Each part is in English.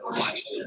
Oh, thank you.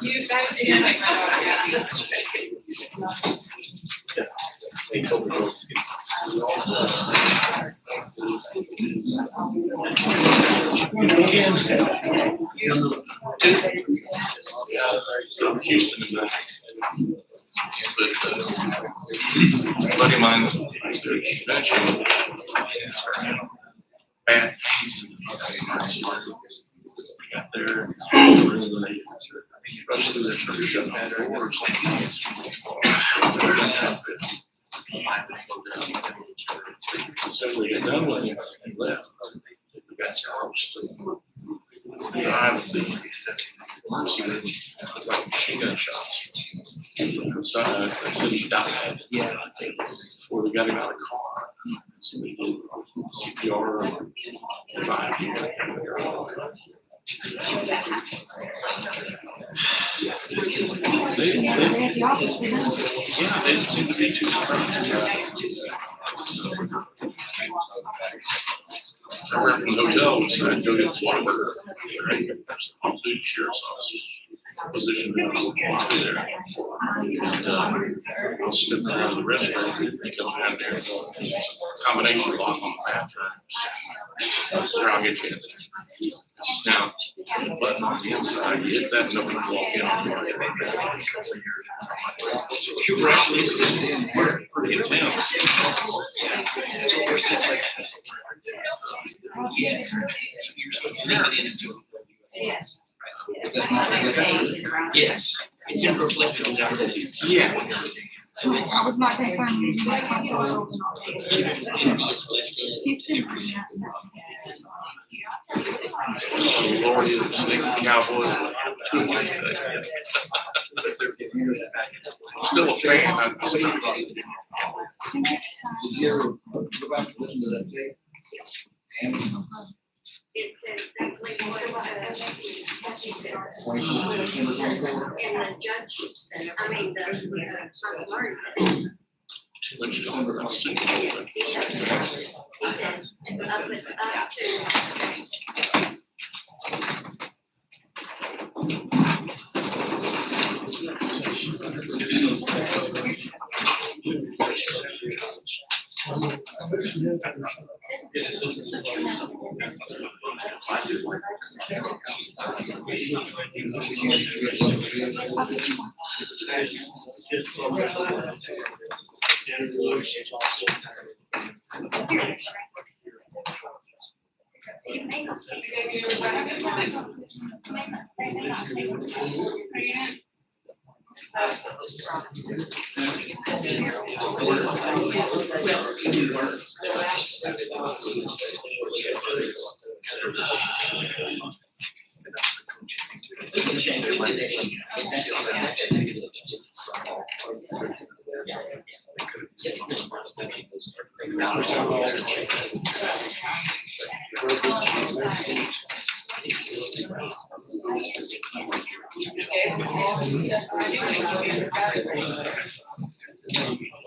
You guys did like my daughter. Houston but a buddy of mine was there at the convention. Bad pains in the got there, really rushed through their church, shut down their doors. So we got done with him and left. The guys are drive the like machine gun shots. So they said he died. Yeah. Before they got him out of the car. So they did CPR and revived him. They didn't seem to be too surprised. I ran from the hotel and said, go get a Whataburger. Right? Food sheriff's office position there. And I was stepping out of the restaurant. They come down there. Combination lock on the bathroom. There, I'll get you in there. Now, button on the inside, you hit that, nobody can walk in on you. You're actually pretty intense. Yes. Yes. Yes, it's in reflection on the other days. Yeah. So it's. I was not concerned. Lord is sneaking cowboys. Still a fan. I'm still Did you ever go back and listen to that tape? And It says exactly what she said. 24, And the judge said, I mean, the lawyer said. when she's on the suit. He said, up to.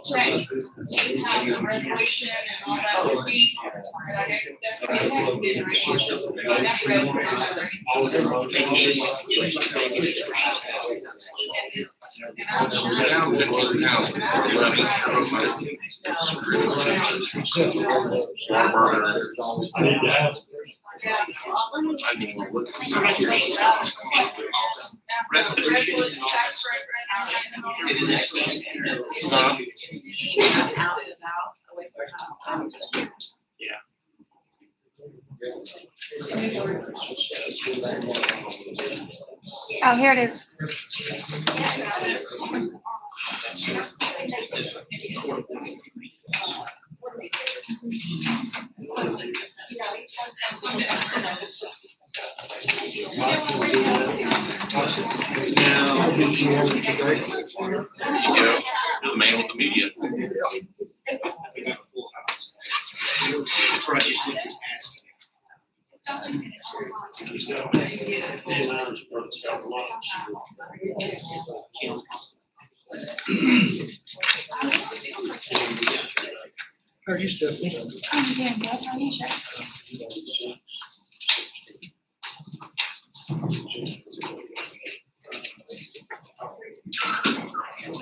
Check. How the resolution and all that would be, or that next step would be, have been right. That's ready for another. Down 15 pounds. I didn't even look at the Resolution, tax rate resolution. Oh, here it is. Now, did you have it today? You go, the man with the media. That's right, just went to ask. How are you, Stephanie? I'm doing good. How are you, Sheriff?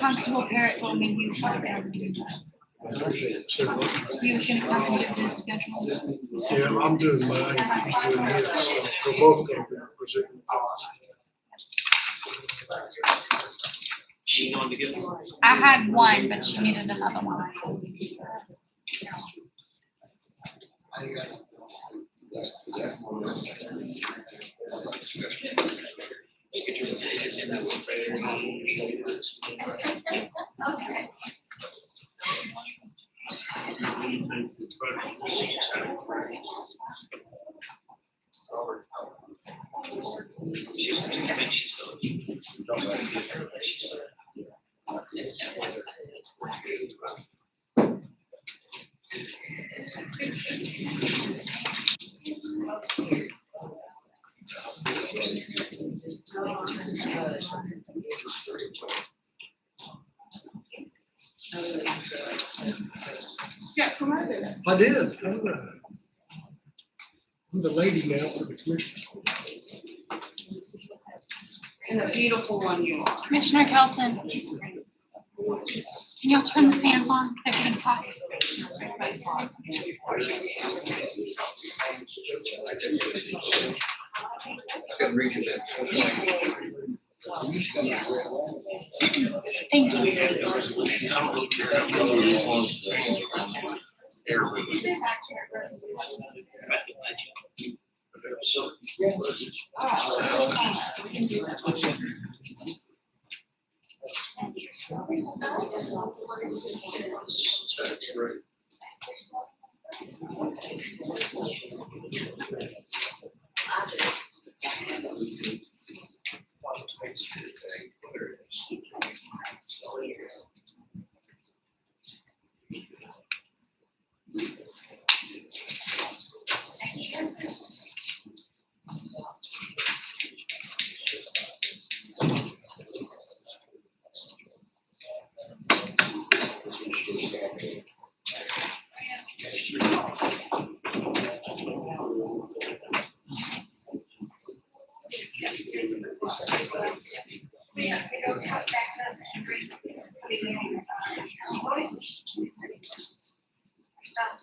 Constable Parrott told me you were going to the schedule. Yeah, I'm doing mine, you're doing yours, so we're both gonna be presenting. She on to get. I had one, but she needed another one. Okay. Yeah, promoted. I did. I'm the lady now for the commission. And a beautiful one you are. Commissioner Kelton, can y'all turn the fans on? They're getting hot. Thank you. I don't really care how many as long as it's changed around the air movement. That's right. Stop.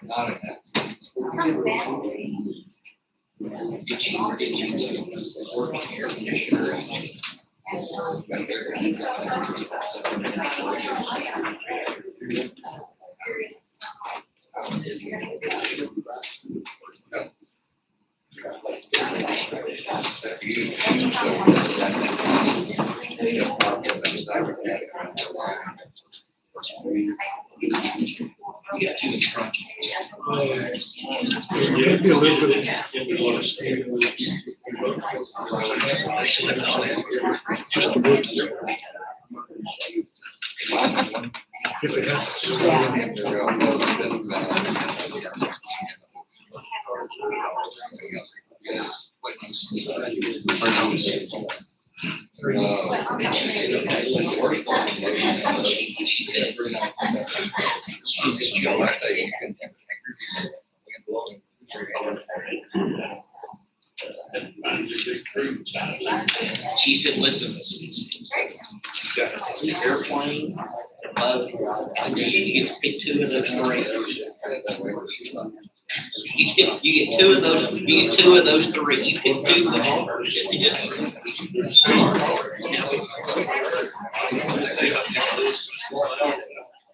Not in that. Did you work here, commissioner? Maybe a little bit. Just a bit. If it She said, listen, the airplane above, you get to pick two of those three. You get two of those, you get two of those three, you pick two of them.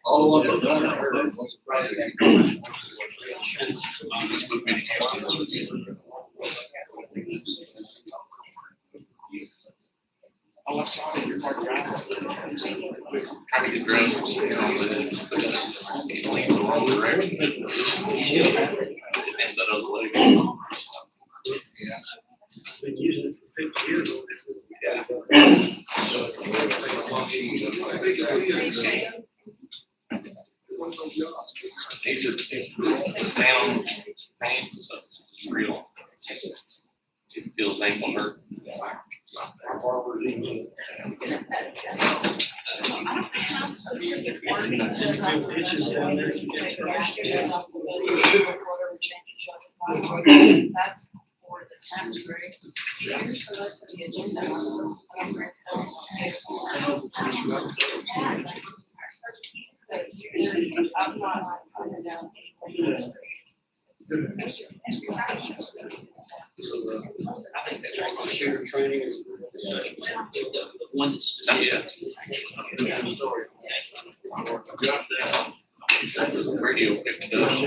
All of them done, I heard. Oh, I saw it in your car drive. Trying to get dressed and stay on the lean the wrong direction. And that was late. been using it for 50 years. These are down pain and stuff. It's real. It feels painful hurt. That's for the 10th grade. Here's the rest of the agenda. I'm not. I think that's right, shooter training, the one that's specific. Radio picked it up.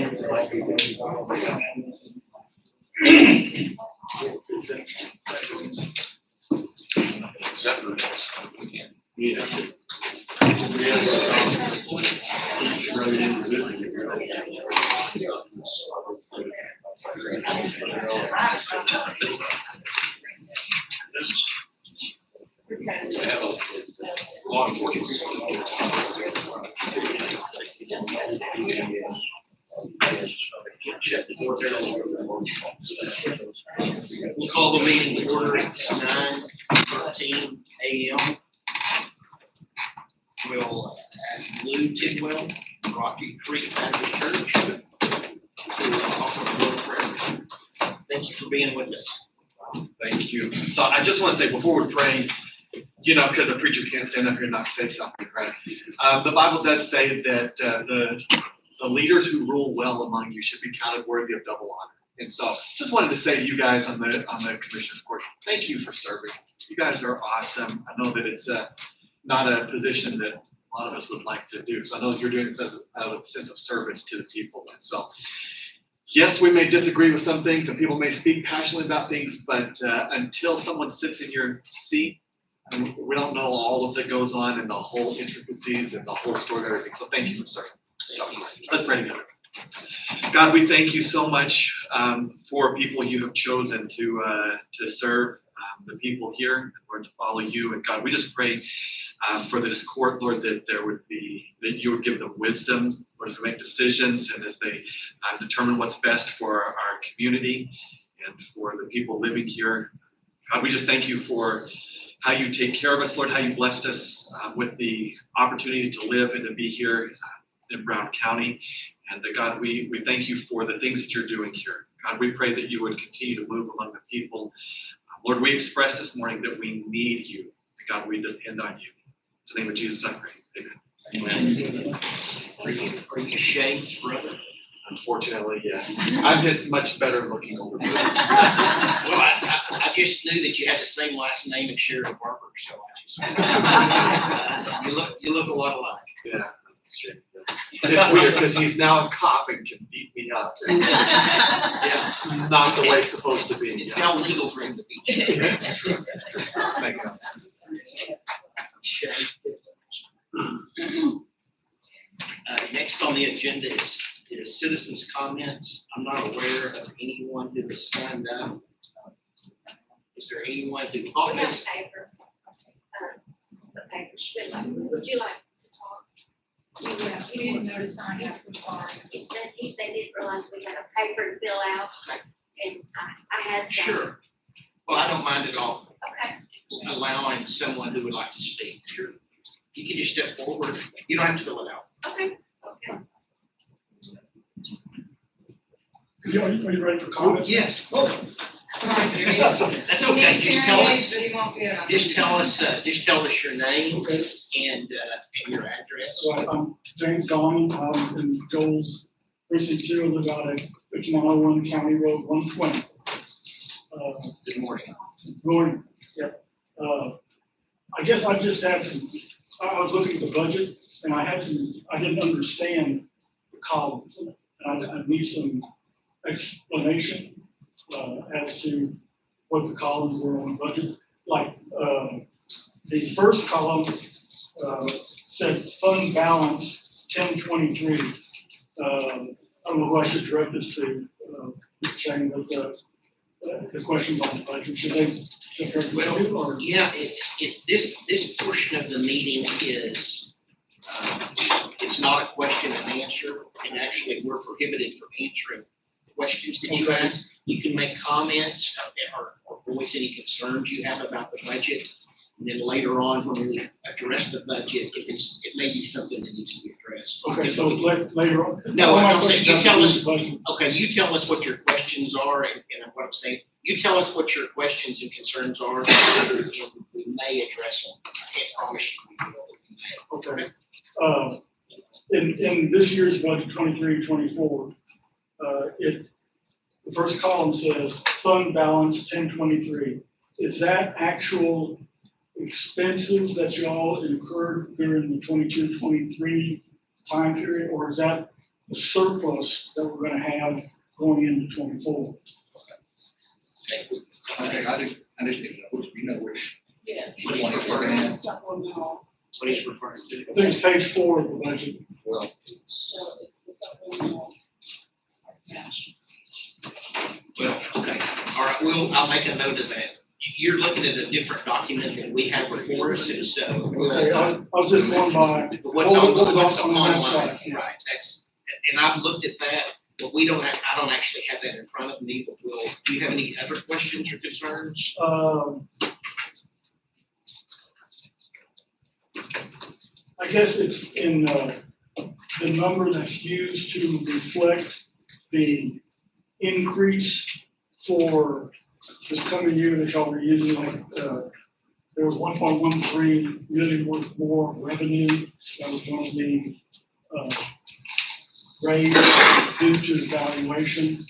Separate. Yeah. Law enforcement. We'll call the meeting to order at 9:13 a.m. We'll ask Lou Tidwell, Rocky Creek Baptist Church, to offer the Lord's Prayer. Thank you for being with us. Thank you. So I just want to say before we pray, you know, because a preacher can't stand up here and not say something, right? The Bible does say that the leaders who rule well among you should be counted worthy of double honor. And so just wanted to say to you guys on the commissioner's court, thank you for serving. You guys are awesome. I know that it's not a position that a lot of us would like to do. So I know you're doing this as a sense of service to the people. And so, yes, we may disagree with some things and people may speak passionately about things, but until someone sits in your seat, we don't know all of that goes on and the whole intricacies and the whole story of everything. So thank you for serving. So let's pray together. God, we thank you so much for people you have chosen to serve the people here, Lord, to follow you. And God, we just pray for this court, Lord, that you would give them wisdom, Lord, to make decisions and as they determine what's best for our community and for the people living here. God, we just thank you for how you take care of us, Lord, how you blessed us with the opportunity to live and to be here in Brown County. And God, we thank you for the things that you're doing here. God, we pray that you would continue to move among the people. Lord, we express this morning that we need you. And God, we depend on you. In the name of Jesus, I pray. Amen. Amen. Are you Shane's brother? Unfortunately, yes. I'm his much better looking older brother. Well, I just knew that you had the same last name as Sheriff Barber, so I just, you look a lot alike. Yeah, that's true. It's weird, because he's now a cop and can beat me up. Yes. Not the way it's supposed to be. It's now legal for him to be. Thanks. Next on the agenda is citizens' comments. I'm not aware of anyone who has signed up. Is there anyone who, We oh, have yes, paper. The paper, would you like to talk? You didn't notice sign up, I'm sorry. They didn't realize we had a paper to fill out, and I had some. sure. Well, I don't mind at all Okay. allowing someone who would like to speak. Sure. You can just step forward. You don't have to fill it out. Okay. Okay. Are you ready for comments? Yes. Sorry, Judy. That's okay. He Just needs tell hearing us, aids, but he won't get 'em. just tell us your name Okay, and your address. so I'm James Donald, I'm in Joel's precinct 2, I live out at 5901 County Road 120. Good morning. Morning, yep. I guess I just had some, I was looking at the budget and I didn't understand the columns. And I need some explanation, as to what the columns were on the budget. Like, the first column, said fund balance 1023. I don't know who I should direct this to, Shane, but, the questions on the budget, should they? Or? Yeah, this portion of the meeting is, it's not a question and answer, and actually we're prohibited from answering questions that you Okay. ask. You can make comments or voice any concerns you have about the budget. And then later on, when we address the budget, it may be something that needs to be addressed. Okay, so later on. No, I don't say- questions you have tell to do us- with the budget. Okay, you tell us what your questions are and what I'm saying. You tell us what your questions and concerns are, and we may address them. I can't promise you we will, but we may. Okay. In this year's budget, 23-24, the first column says fund balance 1023. Is that actual expenses that y'all incurred during the 22-23 time period, or is that the surplus that we're gonna have going into 24? I just need to know, you know which. Yeah. What he's referring to. Supplemental, What he's referring to. I think it's page 4 of the budget. Well, so it's the supplemental. Cash. Well, okay, all right, I'll make a note of that. You're looking at a different document than we have before us, and so. Okay, I was just going by. What's on the website, online, yeah. right, and I've looked at that, but I don't actually have that in front of me, but do you have any other questions or concerns? I guess it's in, the number that's used to reflect the increase for this coming year that y'all were using, like, there was 1.13 million worth more revenue that was going to be, raised due to the valuation.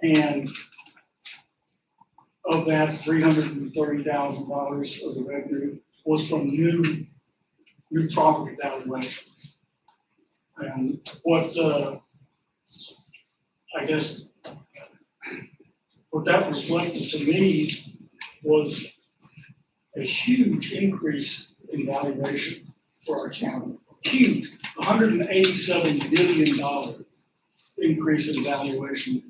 And of that, $330,000 of the revenue was from new property valuation. And what, I guess, what that reflected to me was a huge increase in valuation for our county. Huge, $187 billion increase in valuation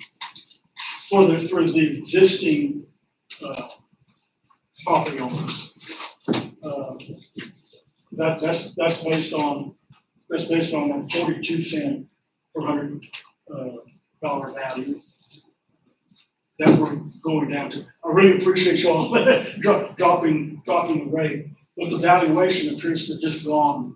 for the existing, property owners. That's based on that 42 cent per $100 dollar value that we're going down to. I really appreciate y'all dropping the rate, but the valuation appears to have just gone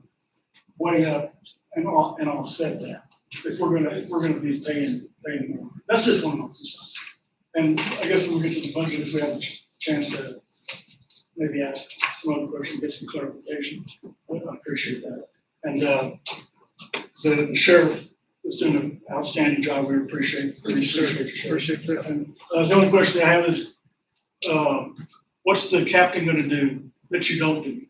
way up and offset that. If we're gonna be paying more. That's just one of those. And I guess when we get to the budget, if we have a chance to maybe ask some other questions, get some clarification, I appreciate that. And the sheriff is doing an outstanding job. We appreciate that. And the only question I have is, what's the captain gonna do that you don't do?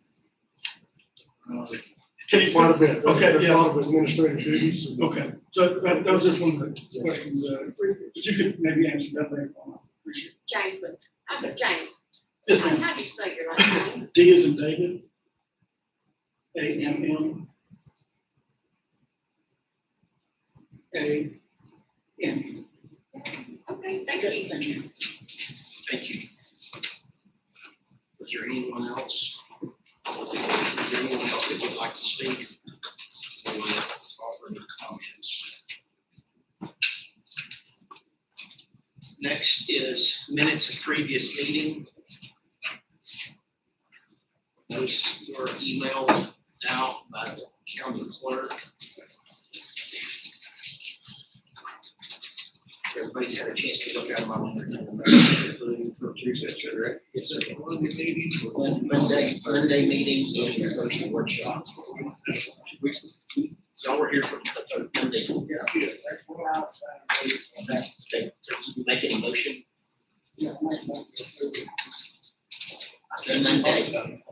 Can you Quite a bit. Okay, There's a yeah. lot of administrative duties. and- Okay, so that was just one of the questions, if you could maybe answer that later on, I appreciate it. James, James, Yes, ma'am. how do you spell your last name? D is in David. A-M-M. A-N. Okay, thank you. Thank you. Thank you. Was there anyone else? Is there anyone else that would like to speak? Or offer any comments? Next is minutes of previous meeting. Those were emailed out by the county clerk. Everybody's had a chance to look at them. For Tuesday, correct? Yes, sir. Monday meeting, and Thursday workshop. Y'all were here for the Monday. Okay, so you make any motion? The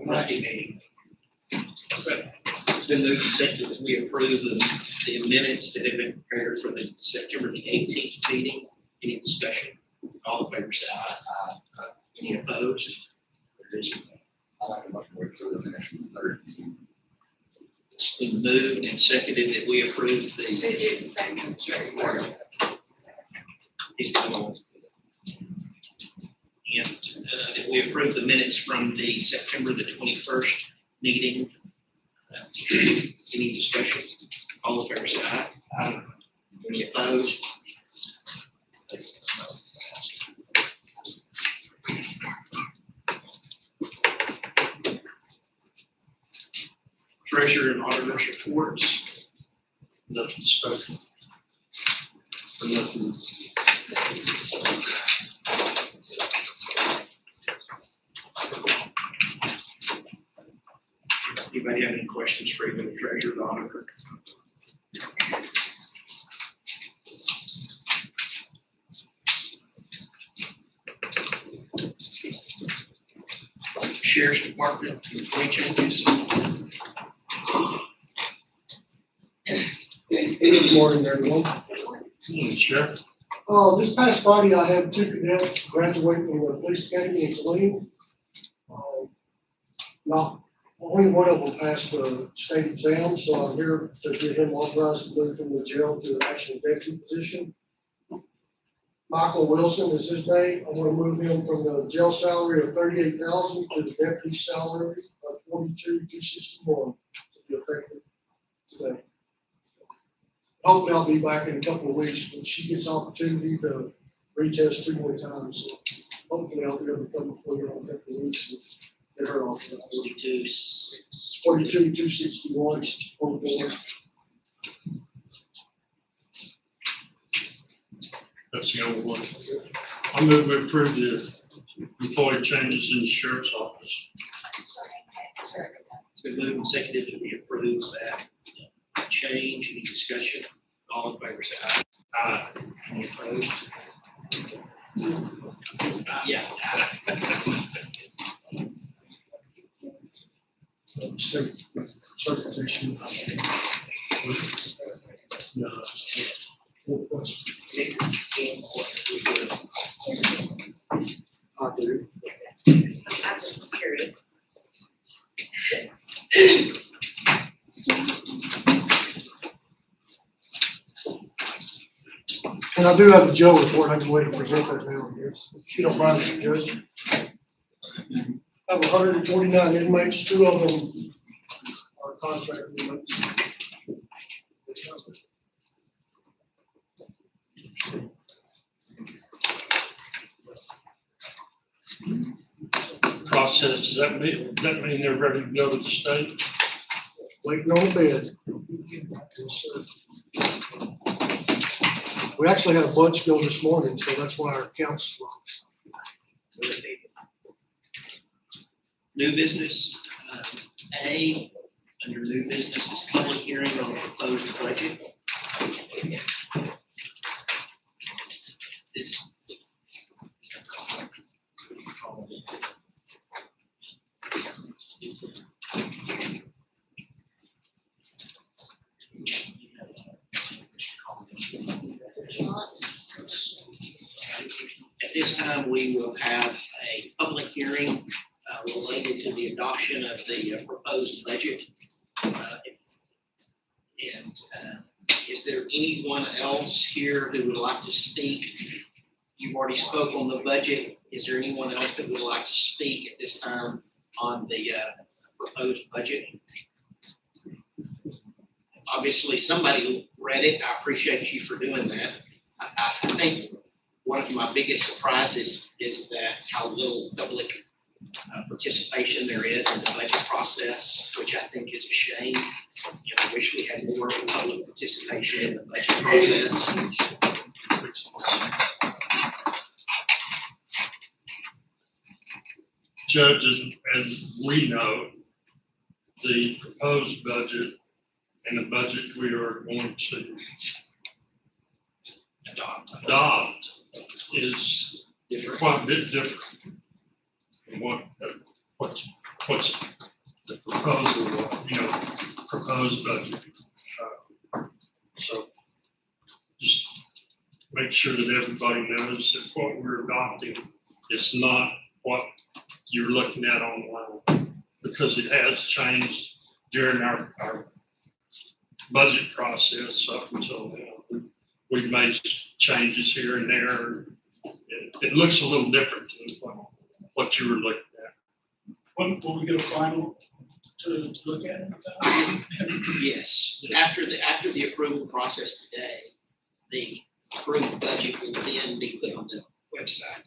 Monday meeting. It's been moved and seconded that we approve the minutes that have been prepared for the September the 18th meeting. Any discussion? All in favor, say aye. Aye. Any opposed? There is. I like a much more through the minutes from the third. It's been moved and seconded that we approve Who the. did the second? He's coming on. And that we approve the minutes from the September the 21st meeting. Any discussion? All in favor, say aye. Aye. Any opposed? Treasurer and auditor's reports. Nothing special. Nothing. Anybody have any questions for either the treasurer or the auditor? Sheriff's Department, any changes? Good morning, everyone. Sure. This past Friday, I had two cadets graduate from the police academy in Saline. Not, only one of them passed the state exam, so I'm here to get him authorized to move from the jail to an actual deputy position. Michael Wilson is his name. I want to move him from the jail salary of $38,000 to the deputy salary of $42,261 to be effective today. Hopefully I'll be back in a couple of weeks when she gets opportunity to retest 2 more times. So hopefully I'll be able to come before you in a couple of weeks and get her off. 42,261, 44. That's the only one. I move we approve the employee changes in the sheriff's office. It's been moved and seconded that we approve that change. Any discussion? All in favor, say aye. Aye. Any opposed? Yeah. State certification. I do. I just was curious. And I do have the jail report. I can wait to present that now, yes. If you don't mind, Mr. Judge. I have 149 inmates, 2 of them are contract inmates. Process, does that mean they're ready to go to the state? Waiting on the bed. Yes, sir. We actually had a bunch go this morning, so that's why our count's low. New business, A, under new business is public hearing on proposed budget. This. At this time, we will have a public hearing related to the adoption of the proposed budget. Is there anyone else here who would like to speak? You've already spoke on the budget. Is there anyone else that would like to speak at this time on the proposed budget? Obviously, somebody read it. I appreciate you for doing that. I think one of my biggest surprises is that how little public participation there is in the budget process, which I think is a shame. I wish we had more public participation in the budget process. Judges, as we know, the proposed budget and the budget we are going to adopt is quite a bit different from what's the proposal, proposed budget. So just make sure that everybody knows that what we're adopting is not what you're looking at online, because it has changed during our budget process up until now. We've made changes here and there. It looks a little different than what you were looking at. When will we get a final to look at? Yes, after the approval process today, the approved budget will then be put on the website.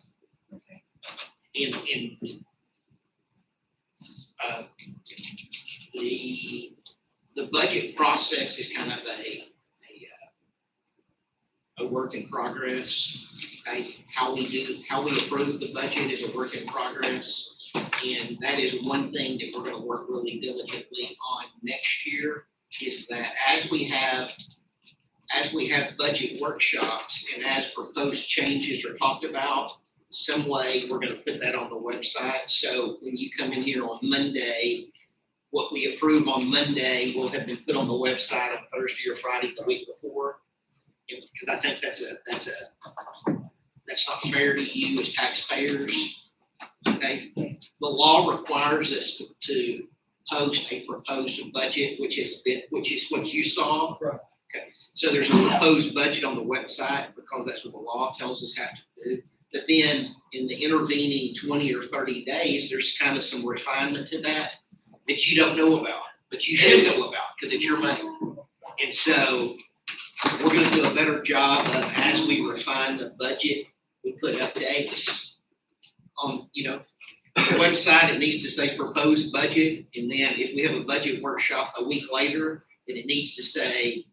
The budget process is kind of a work in progress. How we approve the budget is a work in progress. And that is one thing that we're going to work really diligently on next year, is that as we have budget workshops and as proposed changes are talked about, some way we're going to put that on the website. So when you come in here on Monday, what we approve on Monday will have been put on the website on Thursday or Friday the week before. Because I think that's not fair to you as taxpayers. Okay, the law requires us to post a proposed budget, which is what you saw. Right. Okay, so there's a proposed budget on the website because that's what the law tells us how to do. But then in the intervening 20 or 30 days, there's kind of some refinement to that you don't know about, but you should know about because it's your money. And so we're going to do a better job of, as we refine the budget, we put updates on, the website. It needs to say proposed budget. And then if we have a budget workshop a week later, then it needs to say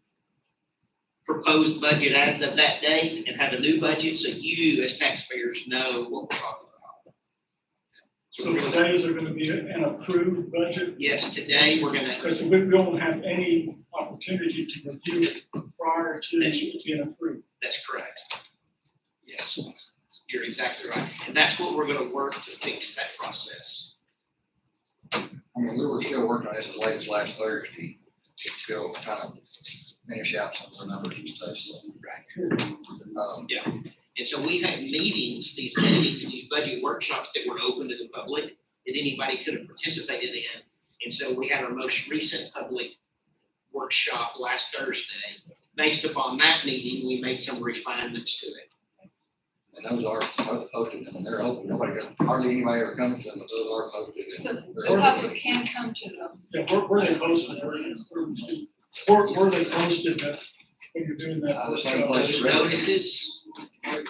proposed budget as of that date and have a new budget. So you as taxpayers know what we're talking about. So the days are going to be an approved budget? Yes, today we're going to. Because we don't have any opportunity to review it prior to it being approved. That's correct. Yes, you're exactly right. And that's what we're going to work to fix that process. I mean, we were still working on this as late as last Thursday, to still kind of finish out some of the numbers and stuff, so. Right. Yeah, and so we've had meetings, these budget workshops that were open to the public, that anybody could have participated in. And so we had our most recent public workshop last Thursday. Based upon that meeting, we made some refinements to it. And those are posted, and they're open, hardly anybody ever comes to them, but those are posted. So They're the open. public can come to them. Yeah, where they posted, where they posted that, when you're doing that. The same place.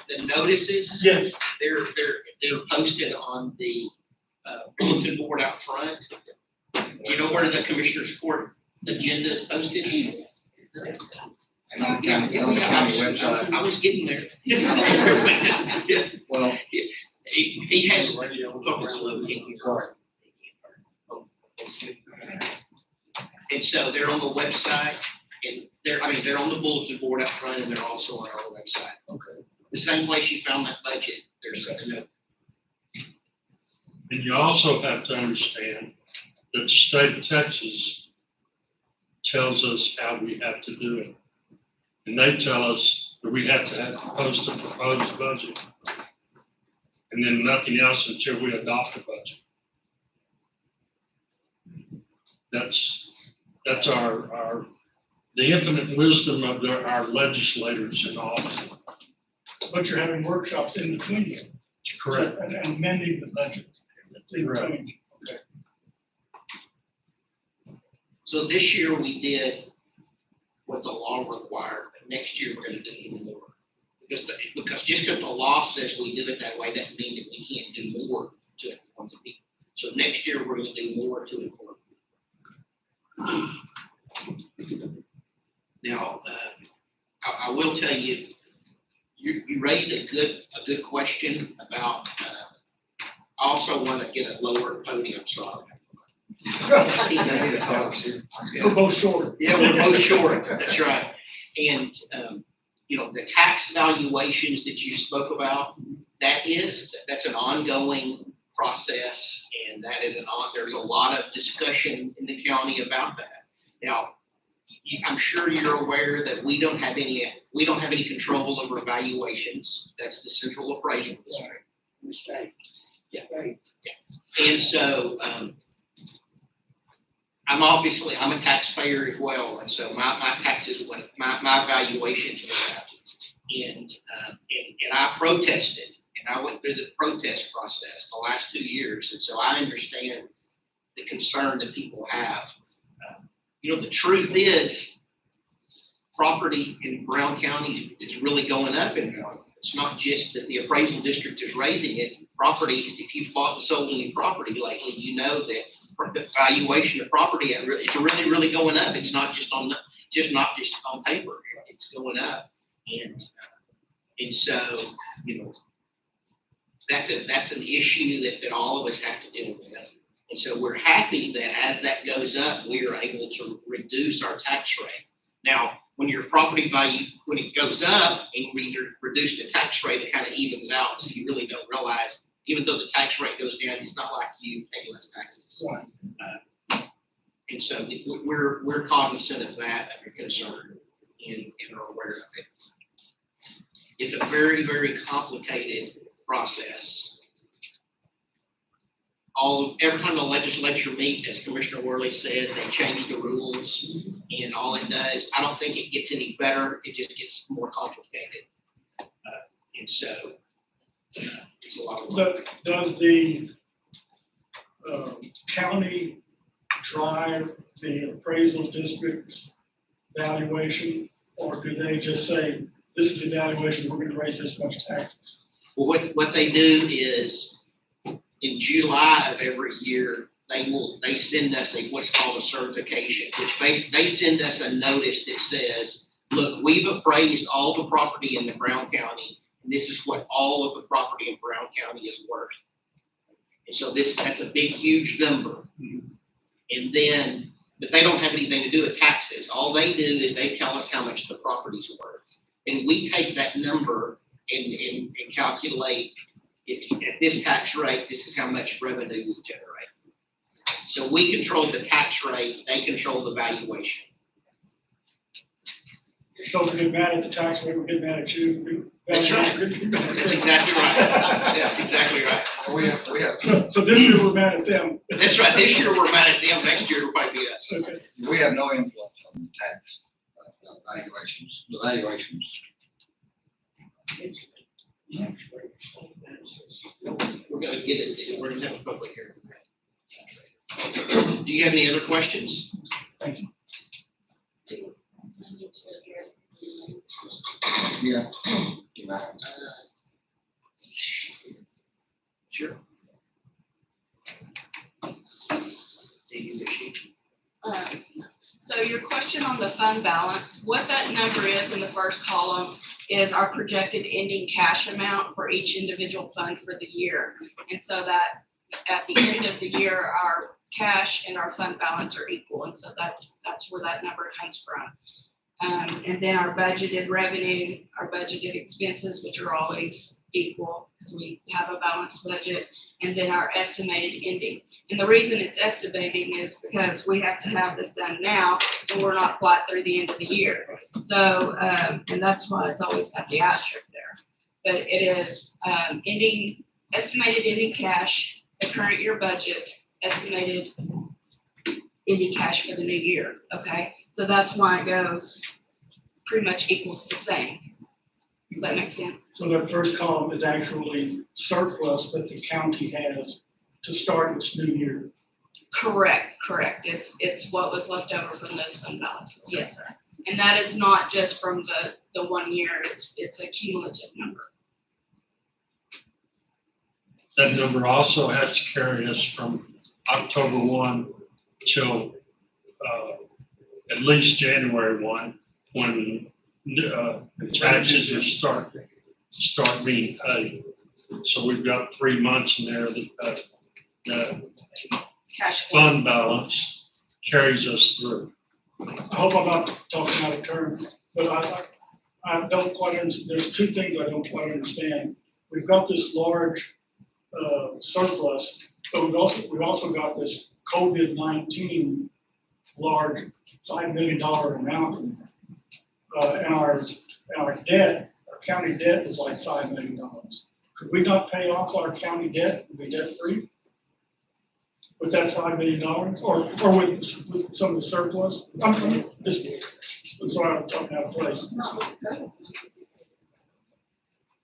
The notices, Yes, they're posted on the bulletin board out front. Do you know where the Commissioners Court agenda is posted? And on the county website. I was getting there. Well, He has, talking slow, can't hear. right. And so they're on the website, and they're on the bulletin board out front, and they're also on our website. Okay. The same place you found that budget, there's a note. And you also have to understand that the state of Texas tells us how we have to do it. And they tell us that we have to post a proposed budget. and then nothing else until we adopt a budget. That's the infinite wisdom of our legislators and all. But you're having workshops in between them. Correct. And amending the budget. in Right. between. Okay. So this year we did what the law required, but next year we're gonna do even more. Because just because the law says we do it that way, doesn't mean that we can't do more to inform the people. So next year, we're gonna do more to inform. Now, I will tell you, you raised a good question about, I also want to get a lower podium, sorry. We're both short. Yeah, we're both short, that's right. And, the tax valuations that you spoke about, that's an ongoing process, and there's a lot of discussion in the county about that. Now, I'm sure you're aware that we don't have any control over valuations. That's the Central Appraisal District. Mistake. Yeah. And so, I'm a taxpayer as well, and so my taxes my valuations went up. And I protested, and I went through the protest process the last 2 years, and so I understand the concern that people have. The truth is, property in Brown County is really going up in value. It's not just that the appraisal district is raising it. Properties, if you've bought and sold any property lately, you know that the valuation of property is really, really going up. It's not just on paper. It's going up, and so that's an issue that all of us have to deal with. And so we're happy that as that goes up, we are able to reduce our tax rate. Now, when your property value, when it goes up and we reduce the tax rate, it kind of evens out. So you really don't realize, even though the tax rate goes down, it's not like you pay less taxes. And so we're cognizant of that, of your concern, and are aware of it. It's a very, very complicated process. Every time the legislature meets, as Commissioner Worley said, they change the rules, and all it does, I don't think it gets any better, it just gets more complicated. And so, it's a lot of work. Does the county drive the appraisal district's valuation, or do they just say, this is the valuation, we're gonna raise this much taxes? Well, what they do is, in July of every year, they send us what's called a certification, which they send us a notice that says, look, we've appraised all the property in the Brown County, and this is what all of the property in Brown County is worth. And so that's a big, huge number. And then, but they don't have anything to do with taxes. All they do is they tell us how much the property's worth. And we take that number and calculate at this tax rate, this is how much revenue we generate. So we control the tax rate, they control the valuation. So if we get mad at the tax rate, we get mad at you. That's right. That's exactly right. That's exactly right. We have, So this year we're mad at them. That's right. This year we're mad at them. Next year it'll probably be us. Okay. we have no influence on the tax valuations, the valuations. We're gonna get it, we're gonna have a public hearing. Do you have any other questions? Thank you. Yeah. Sure. Do you wish you? So your question on the fund balance, what that number is in the first column is our projected ending cash amount for each individual fund for the year. And so that at the end of the year, our cash and our fund balance are equal. And so that's where that number comes from. And then our budgeted revenue, our budgeted expenses, which are always equal because we have a balanced budget, and then our estimated ending. And the reason it's estimating is because we have to have this done now, and we're not quite through the end of the year. So, and that's why it's always got the asterisk there. But it is ending estimated ending cash, the current year budget, estimated ending cash for the new year, okay? So that's why it goes, pretty much equals the same. Does that make sense? So that first column is actually surplus that the county has to start its new year. Correct. It's what was left over from those fund balances, yes, sir. And that is not just from the 1 year, it's a cumulative number. That number also has to carry us from October 1 till at least January 1, when the taxes are start being paid. So we've got 3 months in there that the Cash flows. fund balance carries us through. I hope I'm not talking out of turn, but I don't quite understand, there's two things I don't quite understand. We've got this large surplus, but we've also got this COVID-19 large $5 million amount. And our debt, our county debt is like $5 million. Could we not pay off our county debt and be debt free? With that $5 million or with some of the surplus? I'm just, I'm sorry, I'm talking out of place.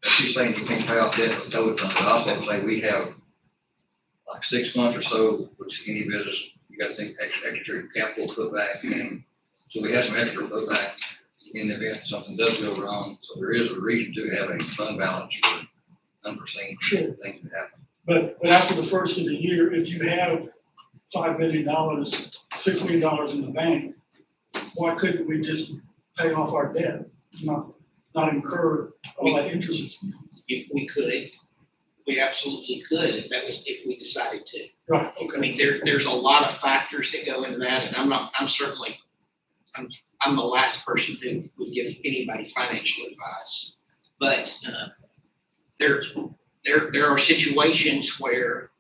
She's saying you can't pay off debt with COVID funds, but I also say we have like 6 months or so, which any business, you gotta think extra capital put back in. So we have some extra put back in the event something does go wrong. So there is a reason to have a fund balance for unforeseen Sure. things that happen. But after the first of the year, if you have $5 million, $6 million in the bank, why couldn't we just pay off our debt, not incur all that interest? If we could, we absolutely could, if we decided to. Right, I okay. mean, there's a lot of factors that go into that, and I'm the last person who would give anybody financial advice. But there are situations where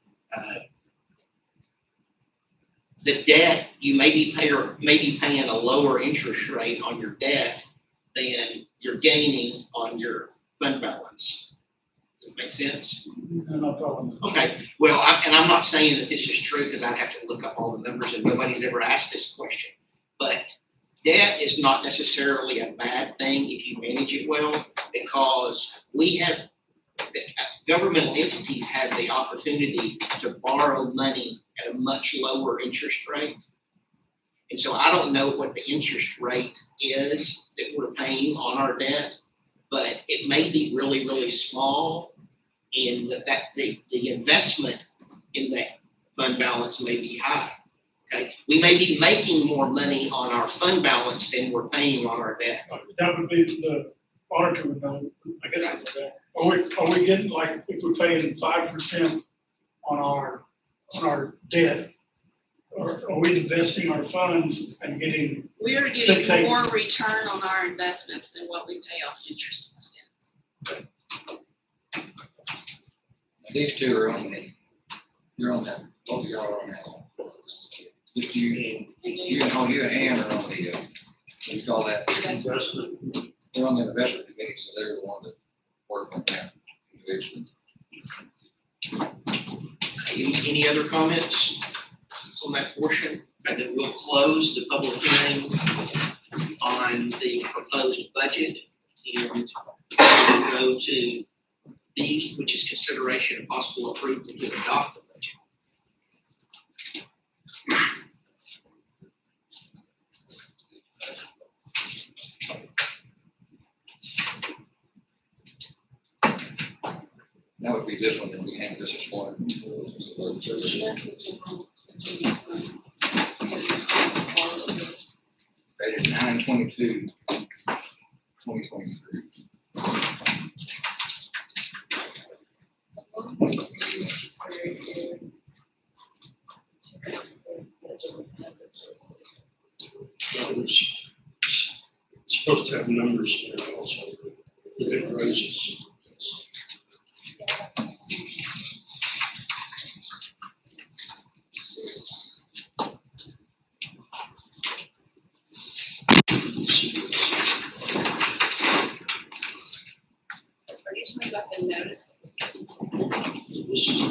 the debt, you may be paying a lower interest rate on your debt than you're gaining on your fund balance. Does that make sense? No problem. Okay, well, I'm not saying that this is true because I'd have to look up all the numbers and nobody's ever asked this question. But debt is not necessarily a bad thing if you manage it well, because governmental entities have the opportunity to borrow money at a much lower interest rate. And so I don't know what the interest rate is that we're paying on our debt, but it may be really, really small. And the investment in that fund balance may be high. Okay, we may be making more money on our fund balance than we're paying on our debt. That would be the auditor would know, I guess. Are we getting, like, if we're paying 5% on our debt, or are we investing our funds and getting? We are getting more return on our investments than what we pay on interest expense. These two are on the, you're on that, both of y'all are on that. Just you and Ann are on the, what do you call that? Investment. They're on the investment committee, so they're the one that work on that individually. Any other comments on that portion? And then we'll close the public hearing on the proposed budget and we'll go to B, which is consideration of possible approval to adopt the budget. That would be this one that we handed this morning. Dated 9/22/2023. It's supposed to have numbers in it also, that it raises. Are you talking about the notice? This is, I've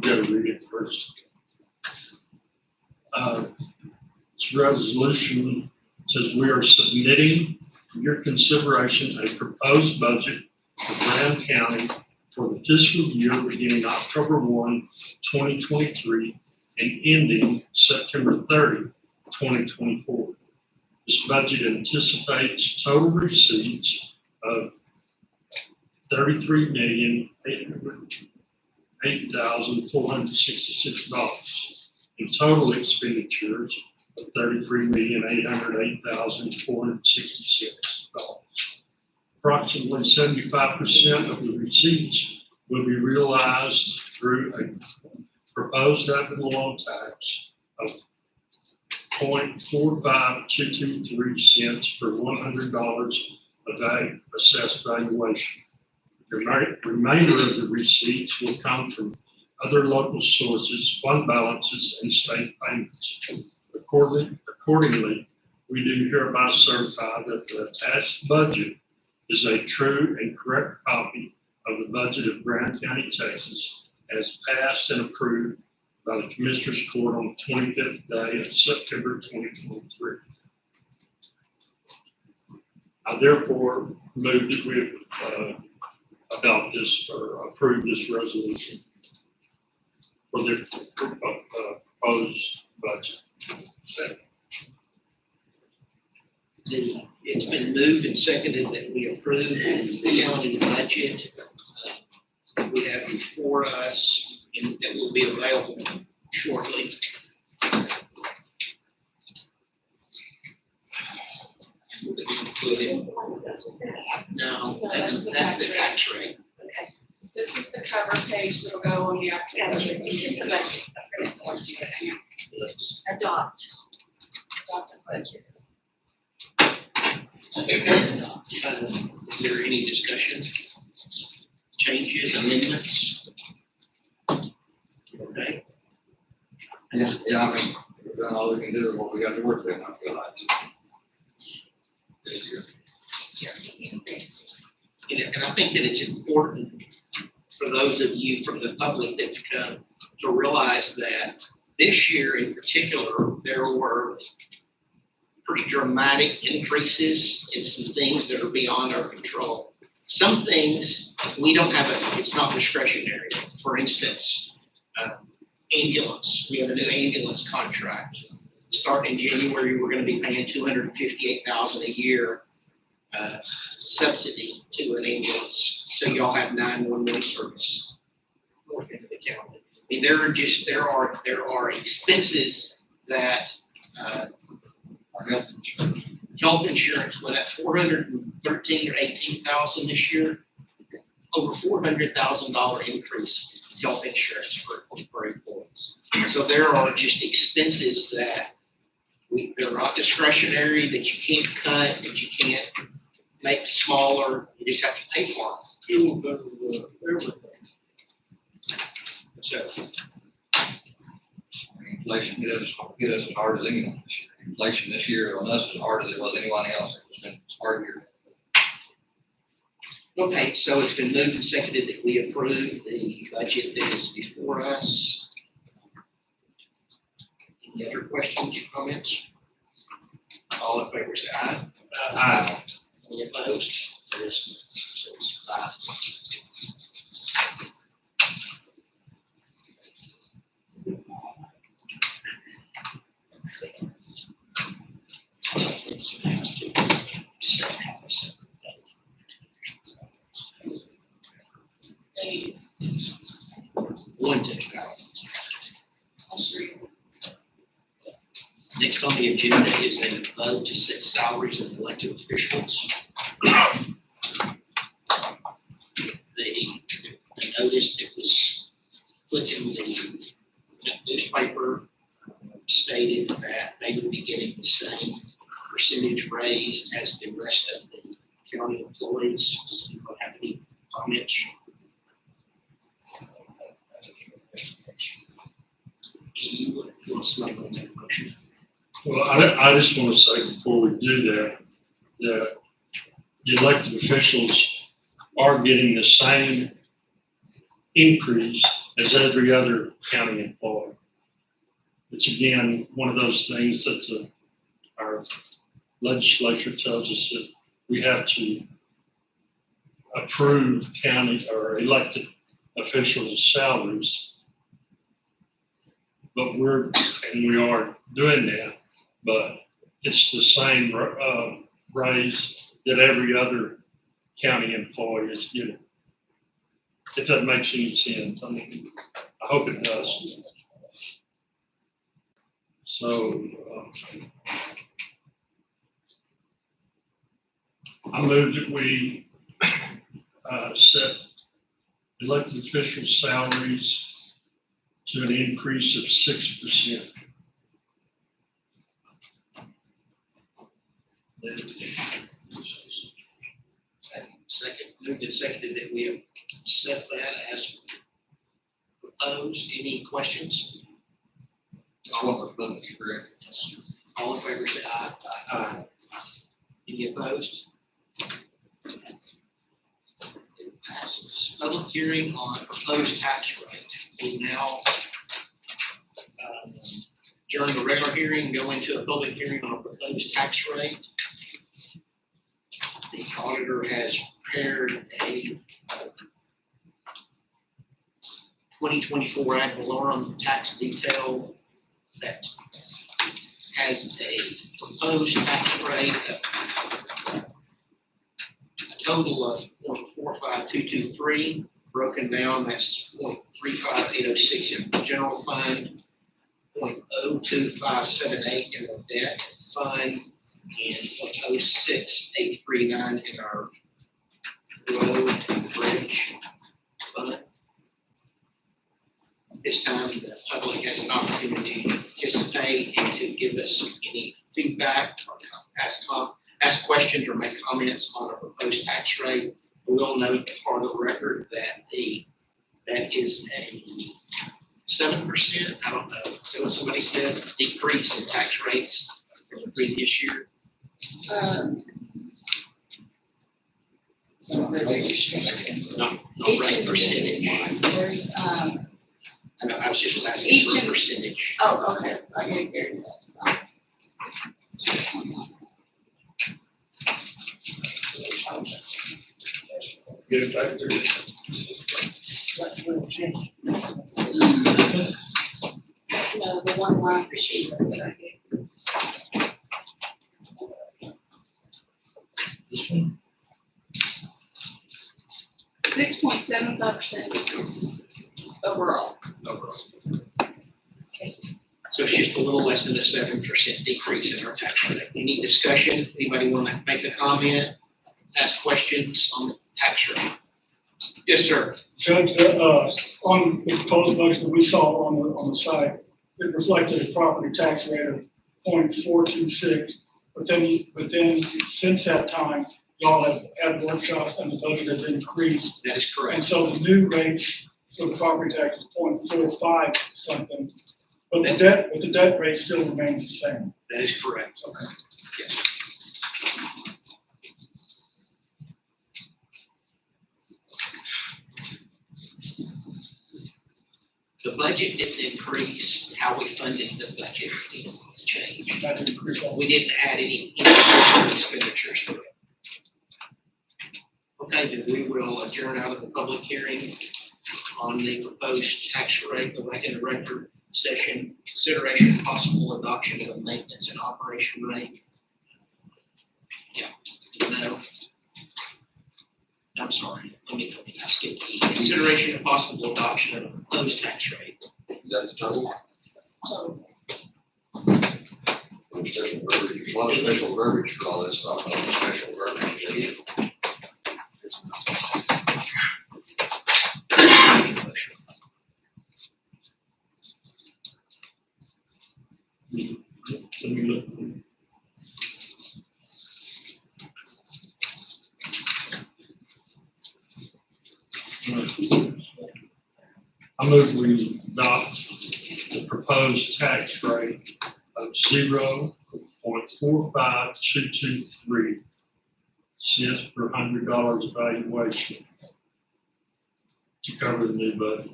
got to read it first. This resolution says we are submitting for your consideration a proposed budget for Graham County for the fiscal year beginning October 1, 2023, and ending September 30, 2024. This budget anticipates total receipts of $33,808,466 and total expenditures of $33,808,466. Approximately 75% of the receipts will be realized through a proposed ad valorem tax of 0.45223 cents per $100 of assessed valuation. The remainder of the receipts will come from other local sources, fund balances, and state payments. Accordingly, we do hereby certify that the attached budget is a true and correct copy of the budget of Graham County, Texas, as passed and approved by the Commissioners Court on the 25th day of September 2023. I therefore move that we adopt this or approve this resolution for the proposed budget. It's been moved and seconded that we approve the county budget that we have before us and that will be available shortly. No, that's the tax rate. Okay. This is the cover page that'll go on the actual budget. It's just the budget. Adopt. Adopt the budget. Is there any discussion? Changes, amendments? Okay. Yeah, I mean, we've done all we can do and what we got to work with, I feel like. This year. And I think that it's important for those of you from the public that come to realize that this year in particular, there were pretty dramatic increases in some things that are beyond our control. Some things we don't have, it's not discretionary. For instance, ambulance, we have a new ambulance contract. Starting in January, we're going to be paying $258,000 a year subsidy to an ambulance. So y'all have 911 service north end of the county. I mean, there are expenses that health insurance went up $413,000 or $18,000 this year. Over $400,000 increase in health insurance for employees. So there are just expenses that they're not discretionary, that you can't cut, that you can't make smaller. You just have to pay for them. So Inflation hit us as hard as anyone this year. Inflation this year on us is as hard as it was anyone else. It's been a hard year. okay, so it's been moved and seconded that we approve the budget that is before us. Any other questions or comments? All in favor, say aye. Aye. Any opposed? So it's aye. One to next on the agenda is a vote to set salaries of elected officials. The notice that was put in the newspaper stated that they would be getting the same percentage raise as the rest of the county employees. Does anyone have any comments? You want to make that motion? Well, I just want to say before we do that, the elected officials are getting the same increase as every other county employee. It's again, one of those things that our legislature tells us that we have to approve county or elected officials' salaries. But we are doing that, but it's the same raise that every other county employee is getting. If that makes any sense, I mean, I hope it does. So, I move that we set elected officials' salaries to an increase of 6%. Second, moved and seconded that we have set that as proposed. Any questions? That's what we're putting, correct? All in favor, say aye. Aye. Any opposed? It passes. Public hearing on proposed tax rate. We now adjourn the regular hearing and go into a public hearing on a proposed tax rate. The auditor has prepared a 2024 ad valorem tax detail that has a proposed tax rate of a total of 0.45223, broken down, that's 0.35806 in the general fund, 0.02578 in the debt fund, and 0.06839 in our road and bridge fund. This time, the public has an opportunity to participate and to give us any feedback or ask questions or make comments on a proposed tax rate. We will note for the record that that is a 7%, I don't know, so what somebody said, decrease in tax rates from the previous year. Not rate, percentage. There's, I know, I was just asking Each for a in- percentage. oh, okay, okay, there. Get it back there. No, the one line sheet. 6.75% increase overall. So it's just a little less than a 7% decrease in our tax rate. Any discussion? Anybody want to make a comment, ask questions on the tax rate? Yes, sir. Judge, on the proposed budget that we saw on the site, it reflected a property tax rate of 0.426. But then since that time, y'all have had workshops and the budget has increased. That is And correct. so the new rate for the property tax is 0.45 something. But the debt rate still remains the same. That is correct. Okay. Yes. The budget didn't increase. How we funded the budget didn't change. That didn't increase all. We didn't add any additional expenditures to it. Okay, then we will adjourn out of the public hearing on the proposed tax rate, go back in the regular session. Consideration of possible adoption of a maintenance and operation rate. Yeah, no. I'm sorry, I skipped E. Consideration of possible adoption of a proposed tax rate. Is that the total? So, Special verbiage, a lot of special verbiage for all this stuff, a lot of special verbiage. Let me look. I move we adopt the proposed tax rate of 0.45223 cents per $100 evaluation to cover the new budget.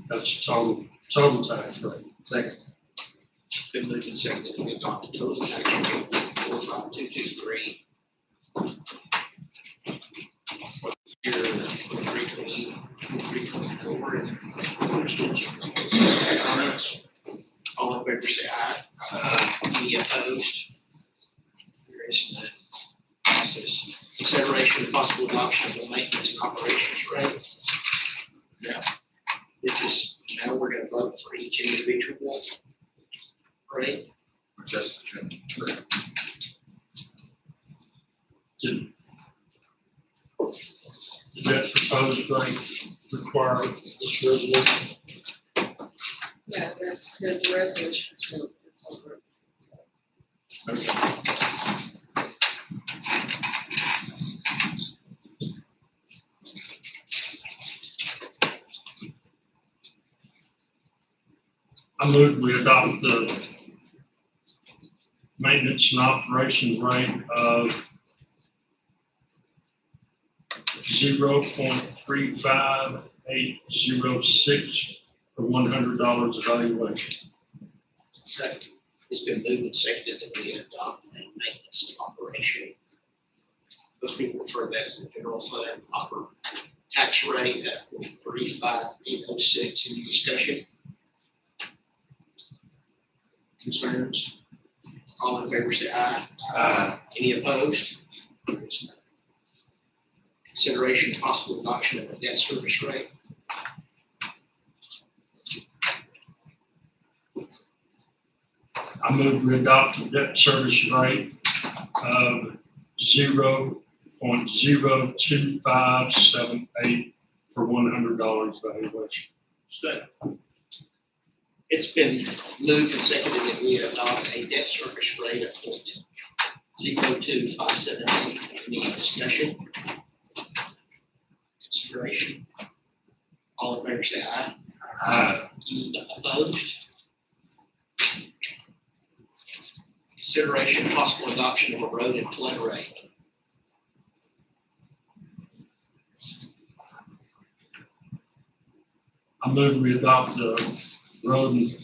That's total tax rate. Second. It's been moved and seconded to adopt the total tax rate 45223. Year 2324. Comments? All in favor say aye. Any opposed? There is none. Passes. Consideration of possible adoption of the maintenance and operations rate. Now, now we're gonna vote for each individual rate. Just, Did that proposed rate require this resolution? Yeah, that's good, the resolution is really, it's over. So, Okay. I move we adopt the maintenance and operation rate of 0.35806 for $100 evaluation. Second. It's been moved and seconded that we adopt a maintenance and operation. Most people refer to that as the general fund tax rate at 0.35806. Any discussion? Concerns? All in favor say aye. Any opposed? Consideration of possible adoption of a debt service rate. I move we adopt a debt service rate of 0.02578 for $100 valuation. Second. It's been moved and seconded that we adopt a debt service rate of 0.02578. Any discussion? Consideration? All in favor say aye. Any opposed? Consideration of possible adoption of a road and flood rate. I move we adopt the road and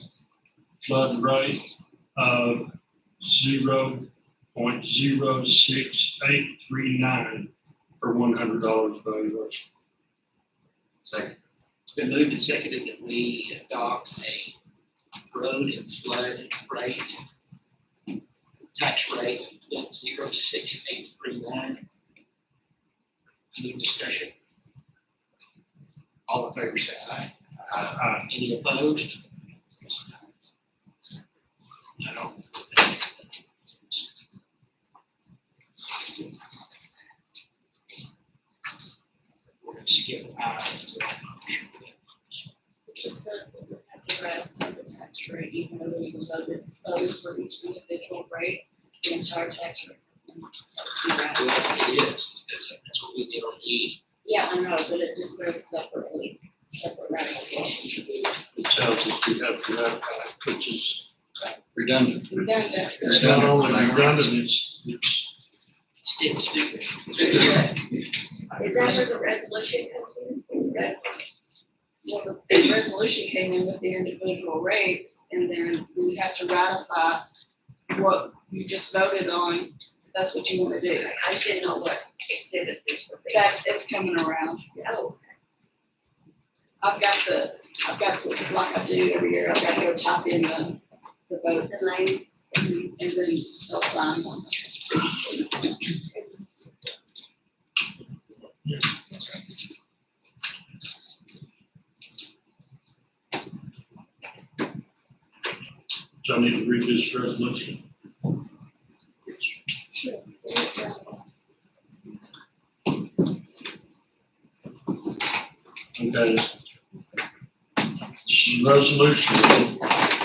flood rate of 0.06839 for $100 valuation. second. It's been moved and seconded that we adopt a road and flood rate, tax rate of 0.06839. Any discussion? All in favor say aye. Any opposed? No. We're gonna skip aye. it just says that we have to ratify the tax rate, even though we voted for each individual rate, the entire tax rate. has to be ratified. Well, it is. That's what we did on E. Yeah, I know, but it just says separately, separate ratification. It tells us we have to ratify, which is Redundant. Redundant. it's not only redundant, it's Still stupid. Is that where the resolution comes in? Well, the resolution came in with the individual rates, and then we have to ratify what you just voted on. That's what you want to do. I just didn't know what exhibit this would be. It's coming around. Oh, I've got to, like I do every year, I've got to go type in the votes, the names. and then they'll sign one. so I need to read this resolution. Sure. Okay. This is a resolution.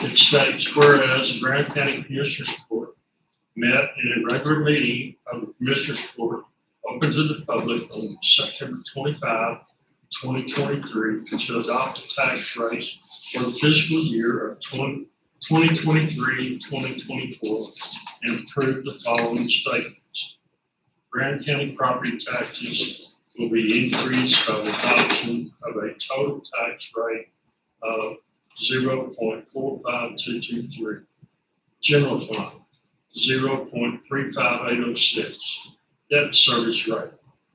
It states, whereas the Grant County Commissioners Court met in a regular meeting of the Commissioners Court open to the public on September 25, 2023, to adopt a tax rate for the fiscal year of 2023-2024, and approve the following statements. Grant County property taxes will be increased by the adoption of a total tax rate of 0.45223. General fund, 0.35806. Debt service rate,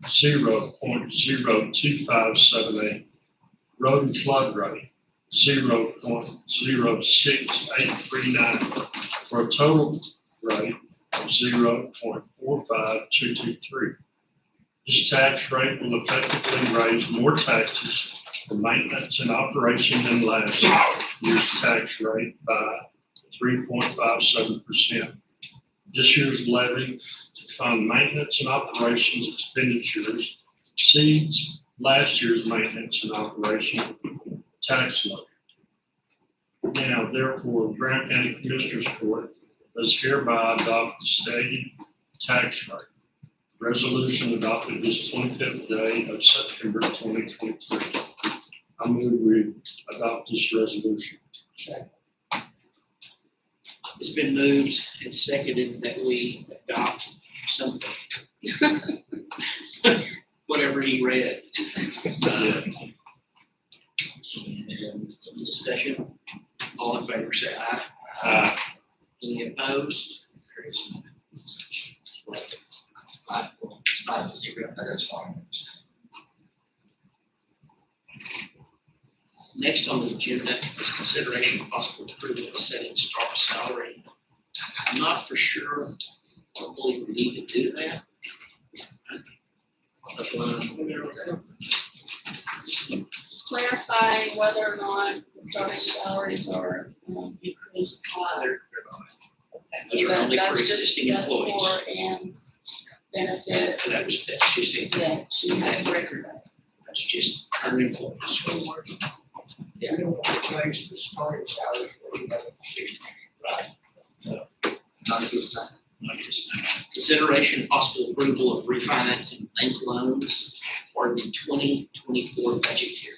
0.02578. Road and flood rate, 0.06839, for a total rate of 0.45223. This tax rate will effectively raise more taxes for maintenance and operation than last year's tax rate by 3.57%. This year's levy to fund maintenance and operations expenditures exceeds last year's maintenance and operation tax levy. Now, therefore, Grant County Commissioners Court does hereby adopt the stated tax rate. Resolution adopted this 25th day of September 2023. I move we adopt this resolution. It's been moved and seconded that we adopt something. Whatever he read. And any discussion? All in favor, say aye. Aye. Any opposed? Carries. Five to zero. That's fine. Next on the agenda is consideration of possible approval of setting start salary. I'm not for sure, I don't believe we need to do that. Clarifying whether or not the starting salaries are increased. Those are only for That's just, existing that's employees. for Ann's benefits. That's just it. Yeah, she has record. That's just her employees. You don't want to change the starting salary for the other position. Not at this time. Consideration of possible approval of refinancing bank loans for the 2024 budget year.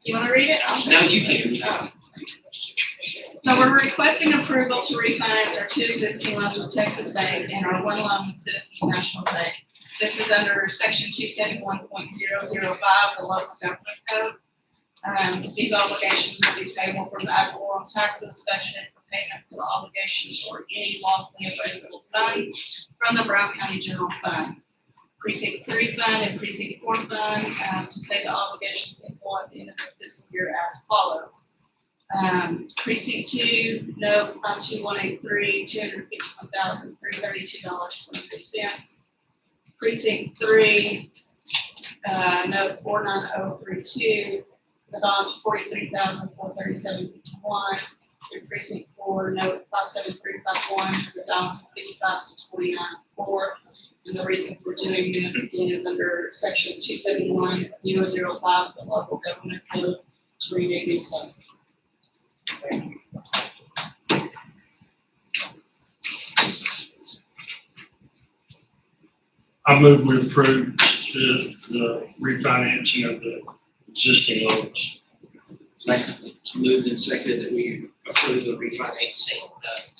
You want to read it? No, you can. So we're requesting approval to refinance our two existing loans with Texas Bank and our one loan with Citizens National Bank. This is under section 271.005, the local government code. These obligations will be payable from the ad valorem taxes budgeted for payment for the obligations or any lawfully available funds from the Brown County General Fund. Precinct 3 Fund and Precinct 4 Fund to pay the obligations in full at the end of the fiscal year as follows. Precinct 2, note Fund 2183, $251,332.23. Precinct 3, note 49032, it's a balance of $43,437.51. And Precinct 4, note 57351, it's a balance of $55,649.4. And the reason for doing this again is under section 271.005 of the local government code to renew these funds. I move we approve the refinancing of the existing loans. It's moved and seconded that we approve the refinancing of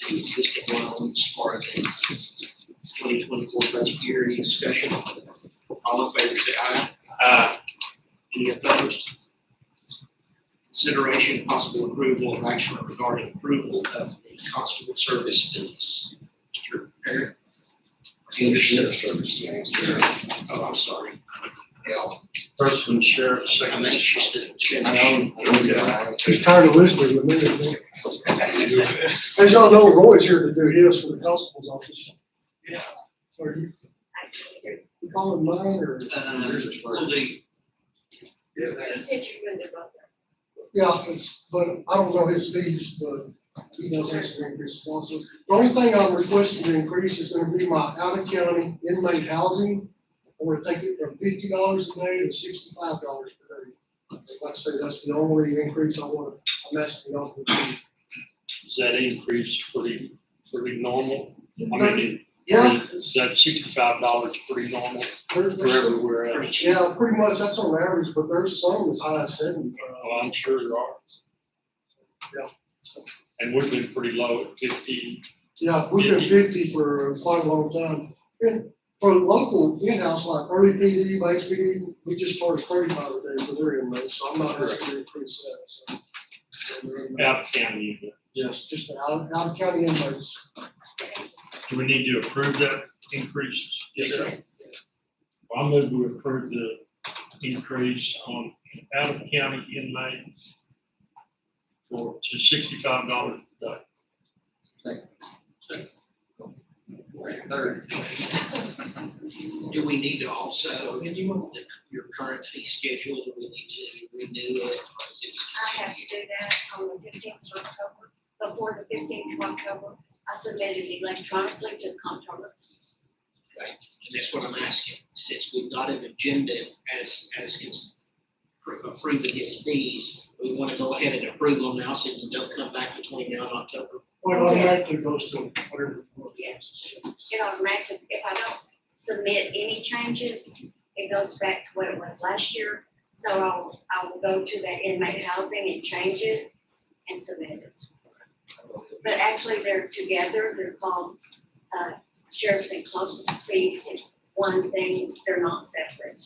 the existing loans for the 2024 budget year. Any discussion? All in favor, say aye. Aye. Any opposed? Consideration of possible approval of action regarding approval of the constable service bills. Mr. Parent? Sheriff's service. Oh, I'm sorry. Yeah. First one, sheriff, I'm second. anxious to I finish. know. He's tired of listening to me. As y'all know, Roy's here to do his for the constable's office. Yeah. So are you calling mine or? We'll do. You said you were gonna do both. Yeah, but I don't know his fees, but he does have some increase also. The only thing I'm requesting to increase is gonna be my out-of-county inmate housing. I'm gonna take it from $50 a day to $65 per day. Like I say, that's the only increase I'm asking y'all to do. Is that increase pretty normal? I mean, Yeah, Is that $65 pretty normal there- for there's some- everywhere else? yeah, pretty much, that's on average, but there's some as high as 70. Well, I'm sure there are. Yeah. And we've been pretty low at 50. Yeah, we've been 50 for quite a long time. And for local in-house, like early PD, base PD, we just charge 35 a day for their inmates, so I'm not asking to increase that, so. Out of county. Yes, just out of county inmates. Do we need to approve that increase? Yes, sir. Well, I move we approve the increase on out of county inmates to $65 a day. Third. Do we need to also, your current fee schedule, do we need to renew it? Or is it just I have to do that on the 15th of October. Before the 15th of October, I submitted it electronically to the comptroller. Right, and that's what I'm asking, since we've got an agenda as approving his fees, we want to go ahead and approve them now, so you don't come back between now and October. Well, it automatically goes to whatever. Yes. It automatically, if I don't submit any changes, it goes back to what it was last year. So I will go to that inmate housing and change it and submit it. But actually, they're together, they're called, sheriff's and constable fees, it's one thing, they're not separate.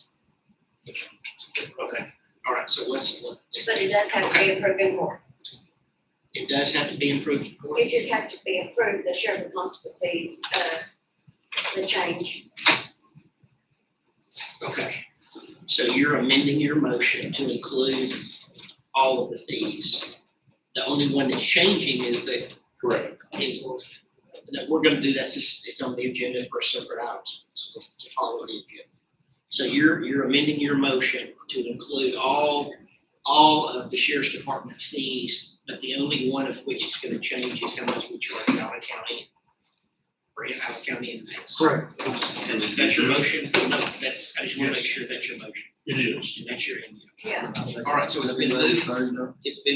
Okay, all right, so let's. But it does have to be approved in court. It does have to be improved in court. It just has to be approved, the sheriff and constable fees, it's a change. Okay, so you're amending your motion to include all of the fees. The only one that's changing is that. Correct. Is that we're gonna do that, it's on the agenda for separate items, so to follow the agenda. So you're amending your motion to include all of the sheriff's department fees, but the only one of which is gonna change is how much we charge Allen County for Allen County inmates. Correct. That's your motion? No, I just wanna make sure that's your motion. It is. And that's your end. Yeah. All right, so it's been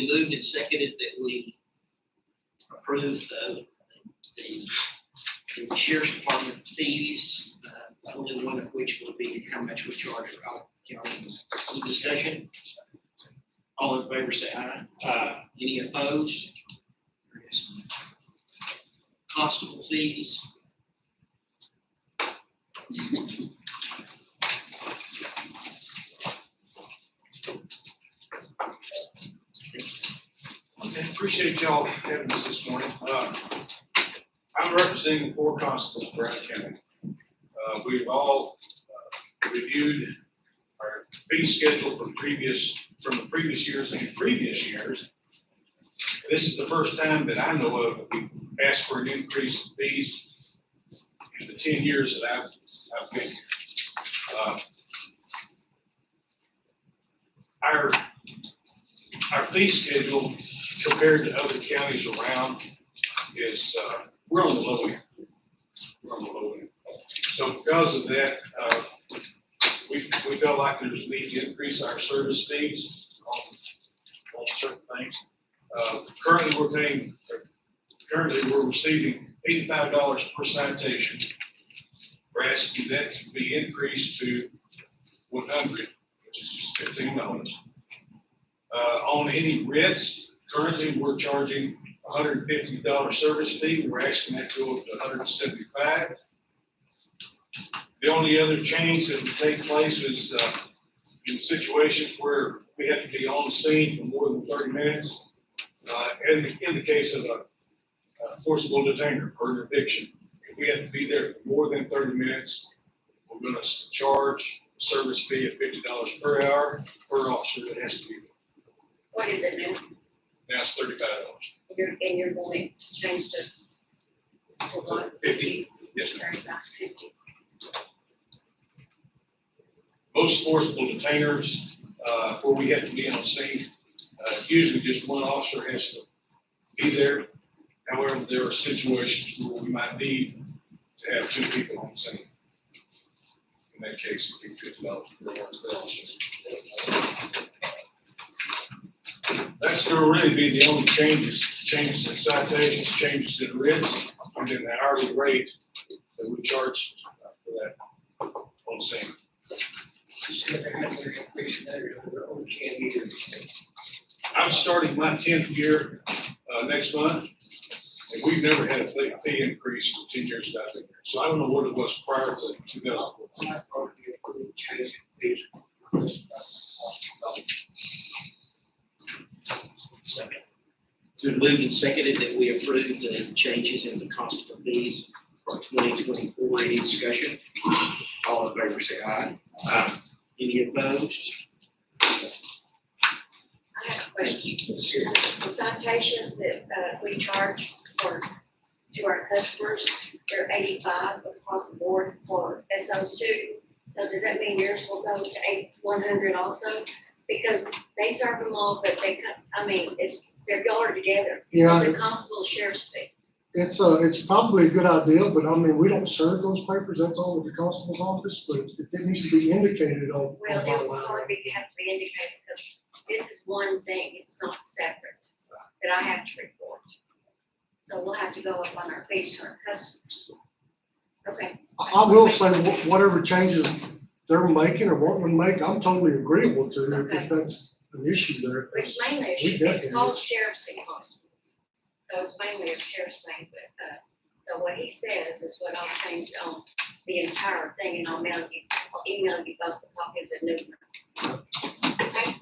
moved and seconded that we approve the sheriff's department fees, the only one of which will be how much we charge for Allen County. Any discussion? All in favor, say aye. Any opposed? Constable fees. Okay, appreciate y'all having us this morning. I'm representing the 4 constables of Brown County. We've all reviewed our fee schedule from the previous years and previous years. This is the first time that I know of that we asked for an increase in fees in the 10 years that I've been here. Our fee schedule compared to other counties around is, we're on the low end. We're on the low end. So because of that, we felt like there's a need to increase our service fees on certain things. Currently we're receiving $85 per citation. We're asking that to be increased to 100, which is just $15. On any writs, currently we're charging $150 service fee. We're asking that to go up to $175. The only other change that would take place is in situations where we have to be on scene for more than 30 minutes. In the case of a forcible detainer or an eviction, if we have to be there for more than 30 minutes, we're going to charge a service fee of $50 per hour per officer that has to be there. What is it now? Now it's $35. And you're going to change to what? 50. Yes, ma'am. 35, 50. Most forcible detainers, where we have to be on scene, usually just one officer has to be there. However, there are situations where we might need to have 2 people on scene. In that case, it'd be $50 per officer. That's gonna really be the only changes in citations, changes in writs, and then the hourly rate that we charge for that on sand. I'm starting my 10th year, next month, and we've never had a fee increase in 10 years that I've been here. So I don't know what it was prior to 2014. Second. It's been moved and seconded that we approve the changes in the constable fees for 2024. Any discussion? All in favor, say aye. Aye. Any opposed? I have a question. The citations that, we charge to our customers, they're 85 across the board for SOs2. So does that mean yours will go to 100 also? Because they serve them all, but they're gathered together. Yeah, It's a constable sheriff's fee. it's probably a good idea, but I mean, we don't serve those papers, that's all with the constable's office, but if it needs to be indicated on. Well, it will probably have to be indicated because this is one thing, it's not separate, that I have to report. So we'll have to go up on our fees to our customers. Okay. I will say, whatever changes they're making or wanting to make, I'm totally agreeable to, if that's an issue there. Which mainly, We it's definitely- called sheriff's and constables. So it's mainly a sheriff's thing, but, so what he says is what I'll change on the entire thing, and I'll email you both the copies of new. Okay?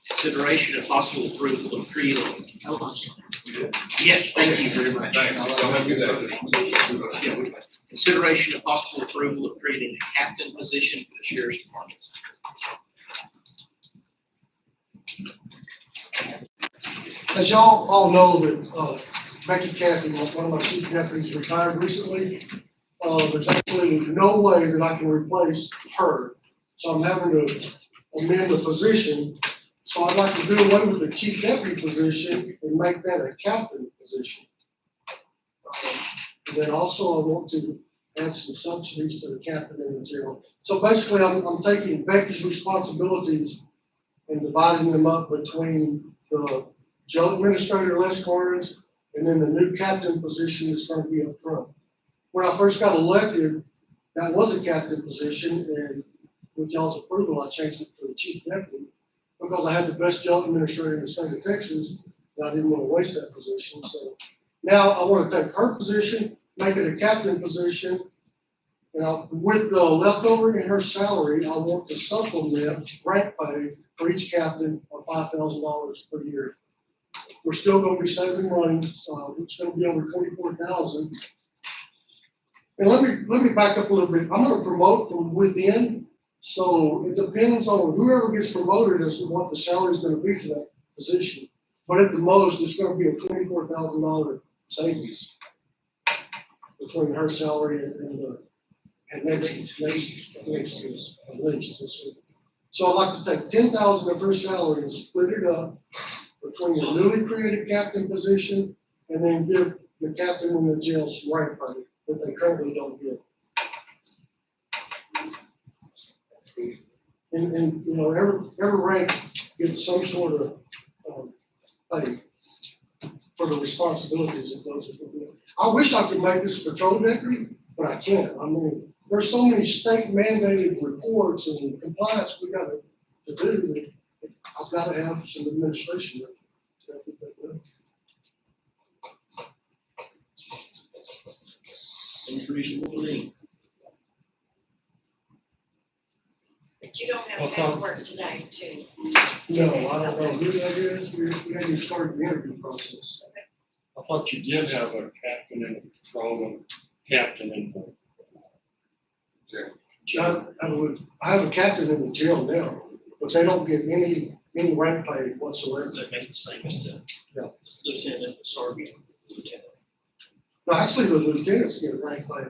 Consideration of possible approval of creating. Oh, I'm sorry. Yes, thank you very much. Thanks. I'll have you that. Yeah, consideration of possible approval of creating a captain position for the sheriff's department. As y'all all know that, Becky Cathy, one of my chief deputies, retired recently. There's actually no way that I can replace her. So I'm having to amend the position. So I'd like to do away with the chief deputy position and make that a captain position. And then also I want to add some subsidies to the captain and the jail. So basically, I'm taking Becky's responsibilities and dividing them up between the jail administrator, Les Carnes, and then the new captain position is going to be up front. When I first got elected, that was a captain position, and with y'all's approval, I changed it to the chief deputy because I had the best jail administrator in the state of Texas, and I didn't want to waste that position. So now I want to take her position, make it a captain position. Now, with the leftover in her salary, I want to supplement rank pay for each captain of $5,000 per year. We're still going to be saving money. It's going to be over 24,000. And let me back up a little bit. I'm going to promote from within. So it depends on whoever gets promoted as to what the salary is going to be for that position. But at the most, it's going to be a $24,000 savings between her salary and the next at least. So I'd like to take 10,000 of her salary and split it up between the newly created captain position and then give the captain in the jail some rank pay that they currently don't get. And you know, every rank gets some sort of pay for the responsibilities that those people do. I wish I could make this a patrol deputy, but I can't. I mean, there's so many state mandated reports and compliance we got to do that I've got to have some administration. Seems reasonable to me. But you don't have paperwork today too. No, I don't know who that is. We haven't even started the interview process. I thought you did have a captain in the patrol and captain in the. I have a captain in the jail now, but they don't get any rank pay whatsoever. They make the same as the lieutenant, the sergeant, lieutenant. No, actually, the lieutenants get rank pay.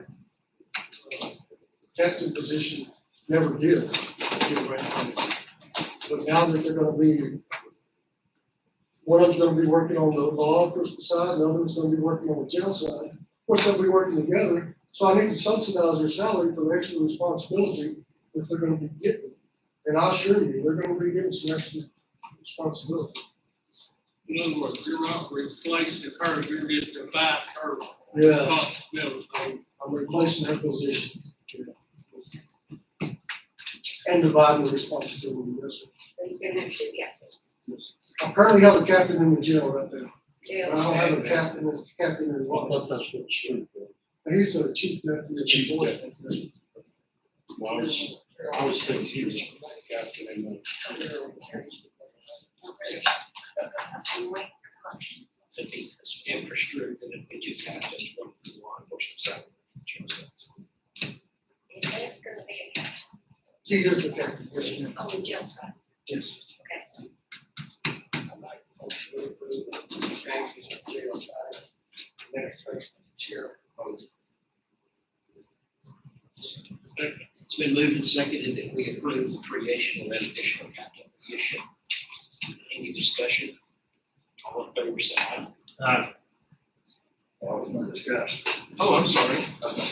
Captain position never did get rank pay. But now that they're gonna be, one of them's gonna be working on the law enforcement side, the other one's gonna be working on the jail side. Of course, they'll be working together, so I need to subsidize their salary for the extra responsibility that they're gonna be getting. And I assure you, they're gonna be getting some extra responsibility. In other words, you're not replacing the curve, you're just a back curve. Yes, No, I'm replacing her position. And dividing the responsibility, yes, sir. So you're gonna have two captains. I currently have a captain in the jail right now. Jail. But I don't have a captain in I law. thought that's what she. He's a chief deputy. Chief enforcement. Well, I was thinking he was captain in the. To be infrastructure and the two captains, one for the law enforcement side. Is this gonna be a captain He is the captain, yes, ma'am. on the jail side? Yes. It's been moved and seconded that we approve the creation of that additional captain position. Any discussion? All in favor, say aye. Well, it's not discussed. Oh, I'm sorry.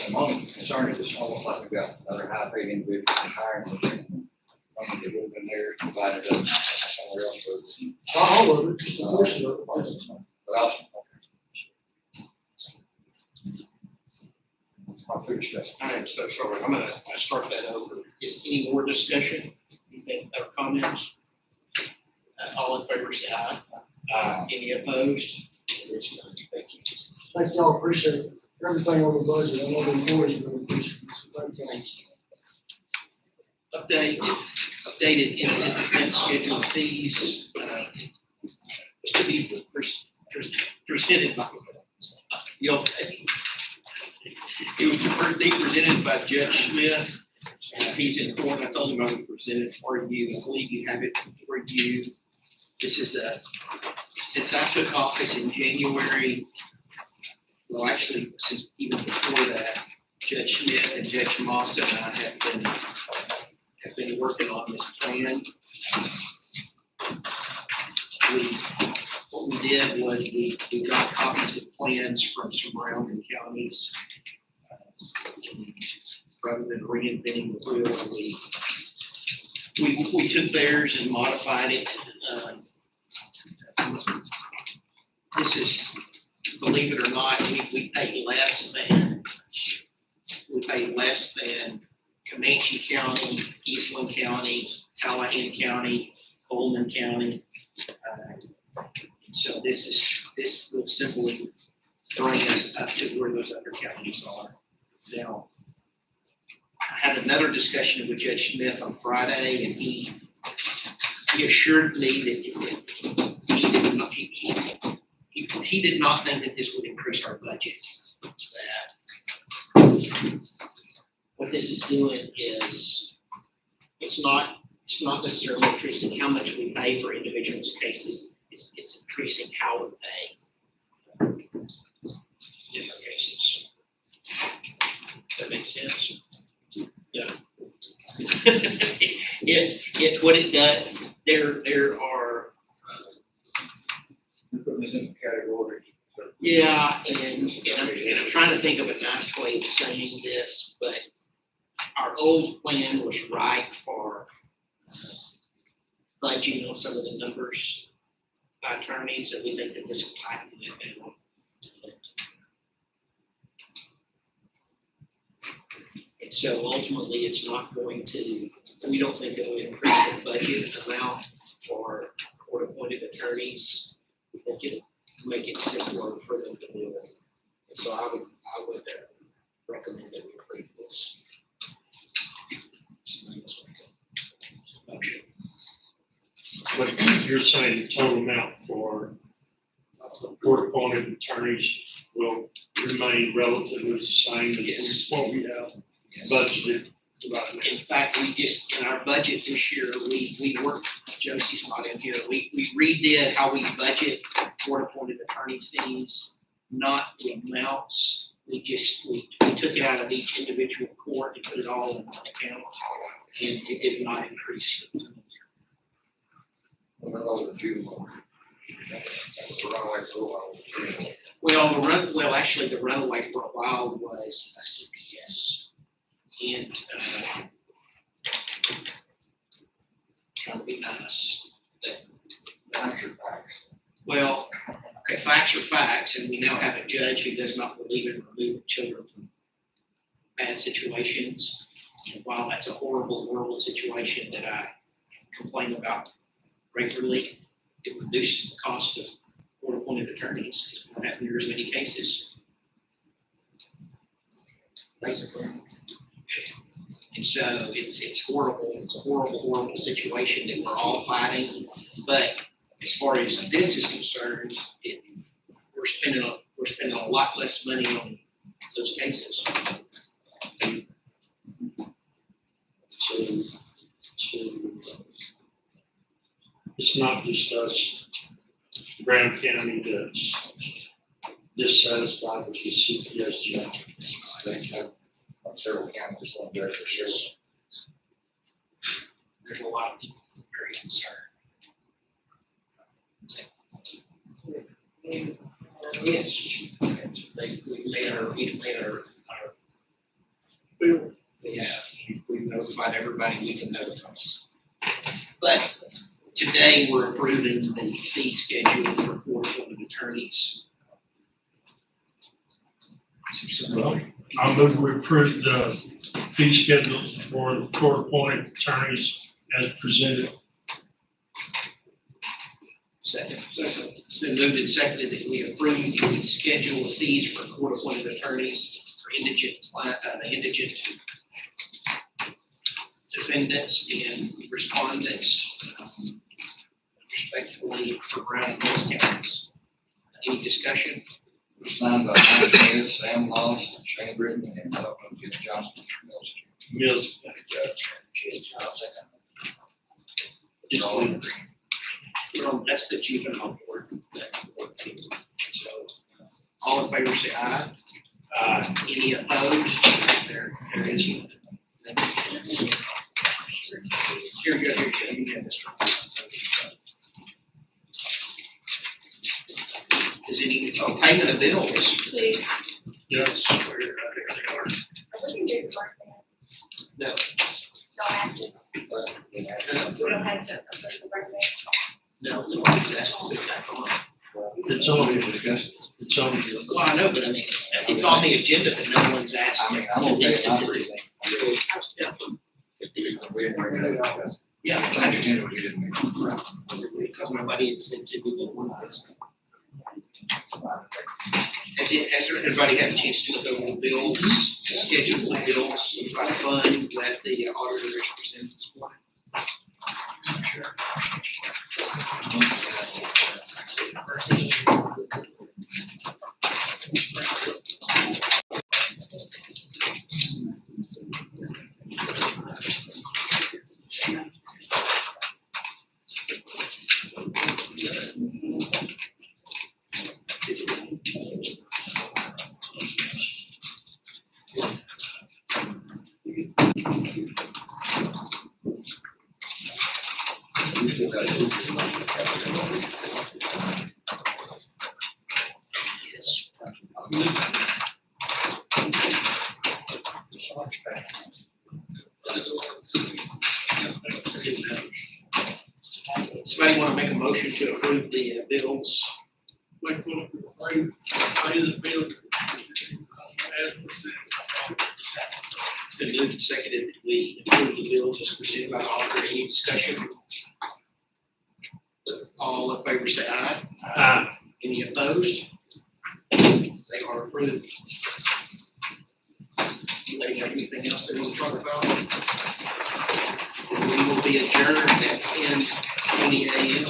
My only concern is it's almost like we've got another high paid individual hiring. Somebody that would have been there, divided up somewhere else. All of it, just a portion of it. But also. My food stuff. I am so sorry. I'm gonna start that over. Is any more discussion? Anything, other comments? All in favor, say aye. Any opposed? There's none. Thank you. Thank y'all, appreciate it. Everything on the budget, I know the employees really appreciate it. So thank you. Updated in defense schedule fees, to be presented by, it was to be presented by Judge Smith. He's in court. I told him I would present it for you. I believe you have it for you. This is since I took office in January, well, actually, since even before that, Judge Smith and Judge Moss and I have been working on this plan. What we did was we got copies of plans from surrounding counties. Rather than reinventing the wheel, we took theirs and modified it. This is, believe it or not, we pay less than Comanche County, Eastland County, Callahan County, Coleman County. So this will simply bring us up to where those other counties are. Now, I had another discussion with Judge Smith on Friday, and he assured me that he did not think that this would increase our budget. That what this is doing is it's not necessarily increasing how much we pay for individuals' cases. It's increasing how we pay different cases. Does that make sense? Yeah. What it does, there are. Put this in the category. Yeah, and I'm trying to think of a nice way of saying this, but our old plan was right for budgeting on some of the numbers by attorneys, and we think that this will tighten that down. And so ultimately, it's not going to, we don't think it will increase the budget amount for court-appointed attorneys. We think it'll make it simpler for them to deal with. And so I would recommend that we approve this. Motion. But you're saying the total amount for court-appointed attorneys will remain relatively the same Yes. as what we have Yes. budgeted right now? In fact, we just, in our budget this year, we worked, Josie's not in here, we redid how we budget court-appointed attorney fees, not the amounts. We took it out of each individual court and put it all in one account, and it did not increase. Well, the few more. Runaway for a while. Well, actually, the runaway for a while was a CPS. And, trying to be nice, Tax or tax. Well, okay, facts are facts, and we now have a judge who does not believe in removing children from bad situations. And while that's a horrible, horrible situation that I complain about regularly, it reduces the cost of court-appointed attorneys, because we don't have near as many cases. Basically. And so it's horrible, it's a horrible, horrible situation that we're all fighting. But as far as this is concerned, we're spending a lot less money on those cases. It's not just us, Graham County that's dissatisfied with the CPS judge. They have several counties on there for sure. There's a lot of people very concerned. Yes, we made our, we've notified everybody we can notify. But today, we're approving the fee schedule for court-appointed attorneys. Well, I move we approve the fee schedules for the court-appointed attorneys as presented. Second. It's been moved and seconded that we approve the schedule of fees for court-appointed attorneys for indigent defendants and respondents, respectively for Brown and Mills counties. Any discussion? Signed by Mike Smith, Sam Moss, Shane Britton, and Jim Johnson. Mills. You're all in agreement. Well, that's the juvenile board. So, all in favor say aye. Any opposed? There is none. Here you go, you get this one. Is any, payment of bills? Please. Yes. There they are. We can do it like that. No. Don't have to. We don't have to approve the birthday. No, nobody's asked to put it back on. It's on your discussion. It's on your. Well, I know, but I mean, it's on the agenda, but no one's asked. I mean, I'm to okay, institute I'm it. ready. Yeah. We didn't bring it up. Yeah, Signed it in, we didn't make it right. because nobody had said to do one of those. Has everybody had a chance to look over the bills, the schedules of bills, and try to fund that the auditor is presented this morning? Sure. We still got to. Somebody want to make a motion to approve the bills? Been moved and seconded that we approve the bills as presented by the auditor. Any discussion? All in favor say aye. Any opposed? They are approved. Anybody have anything else they want to talk about? We will be adjourned at 10:20 a.m.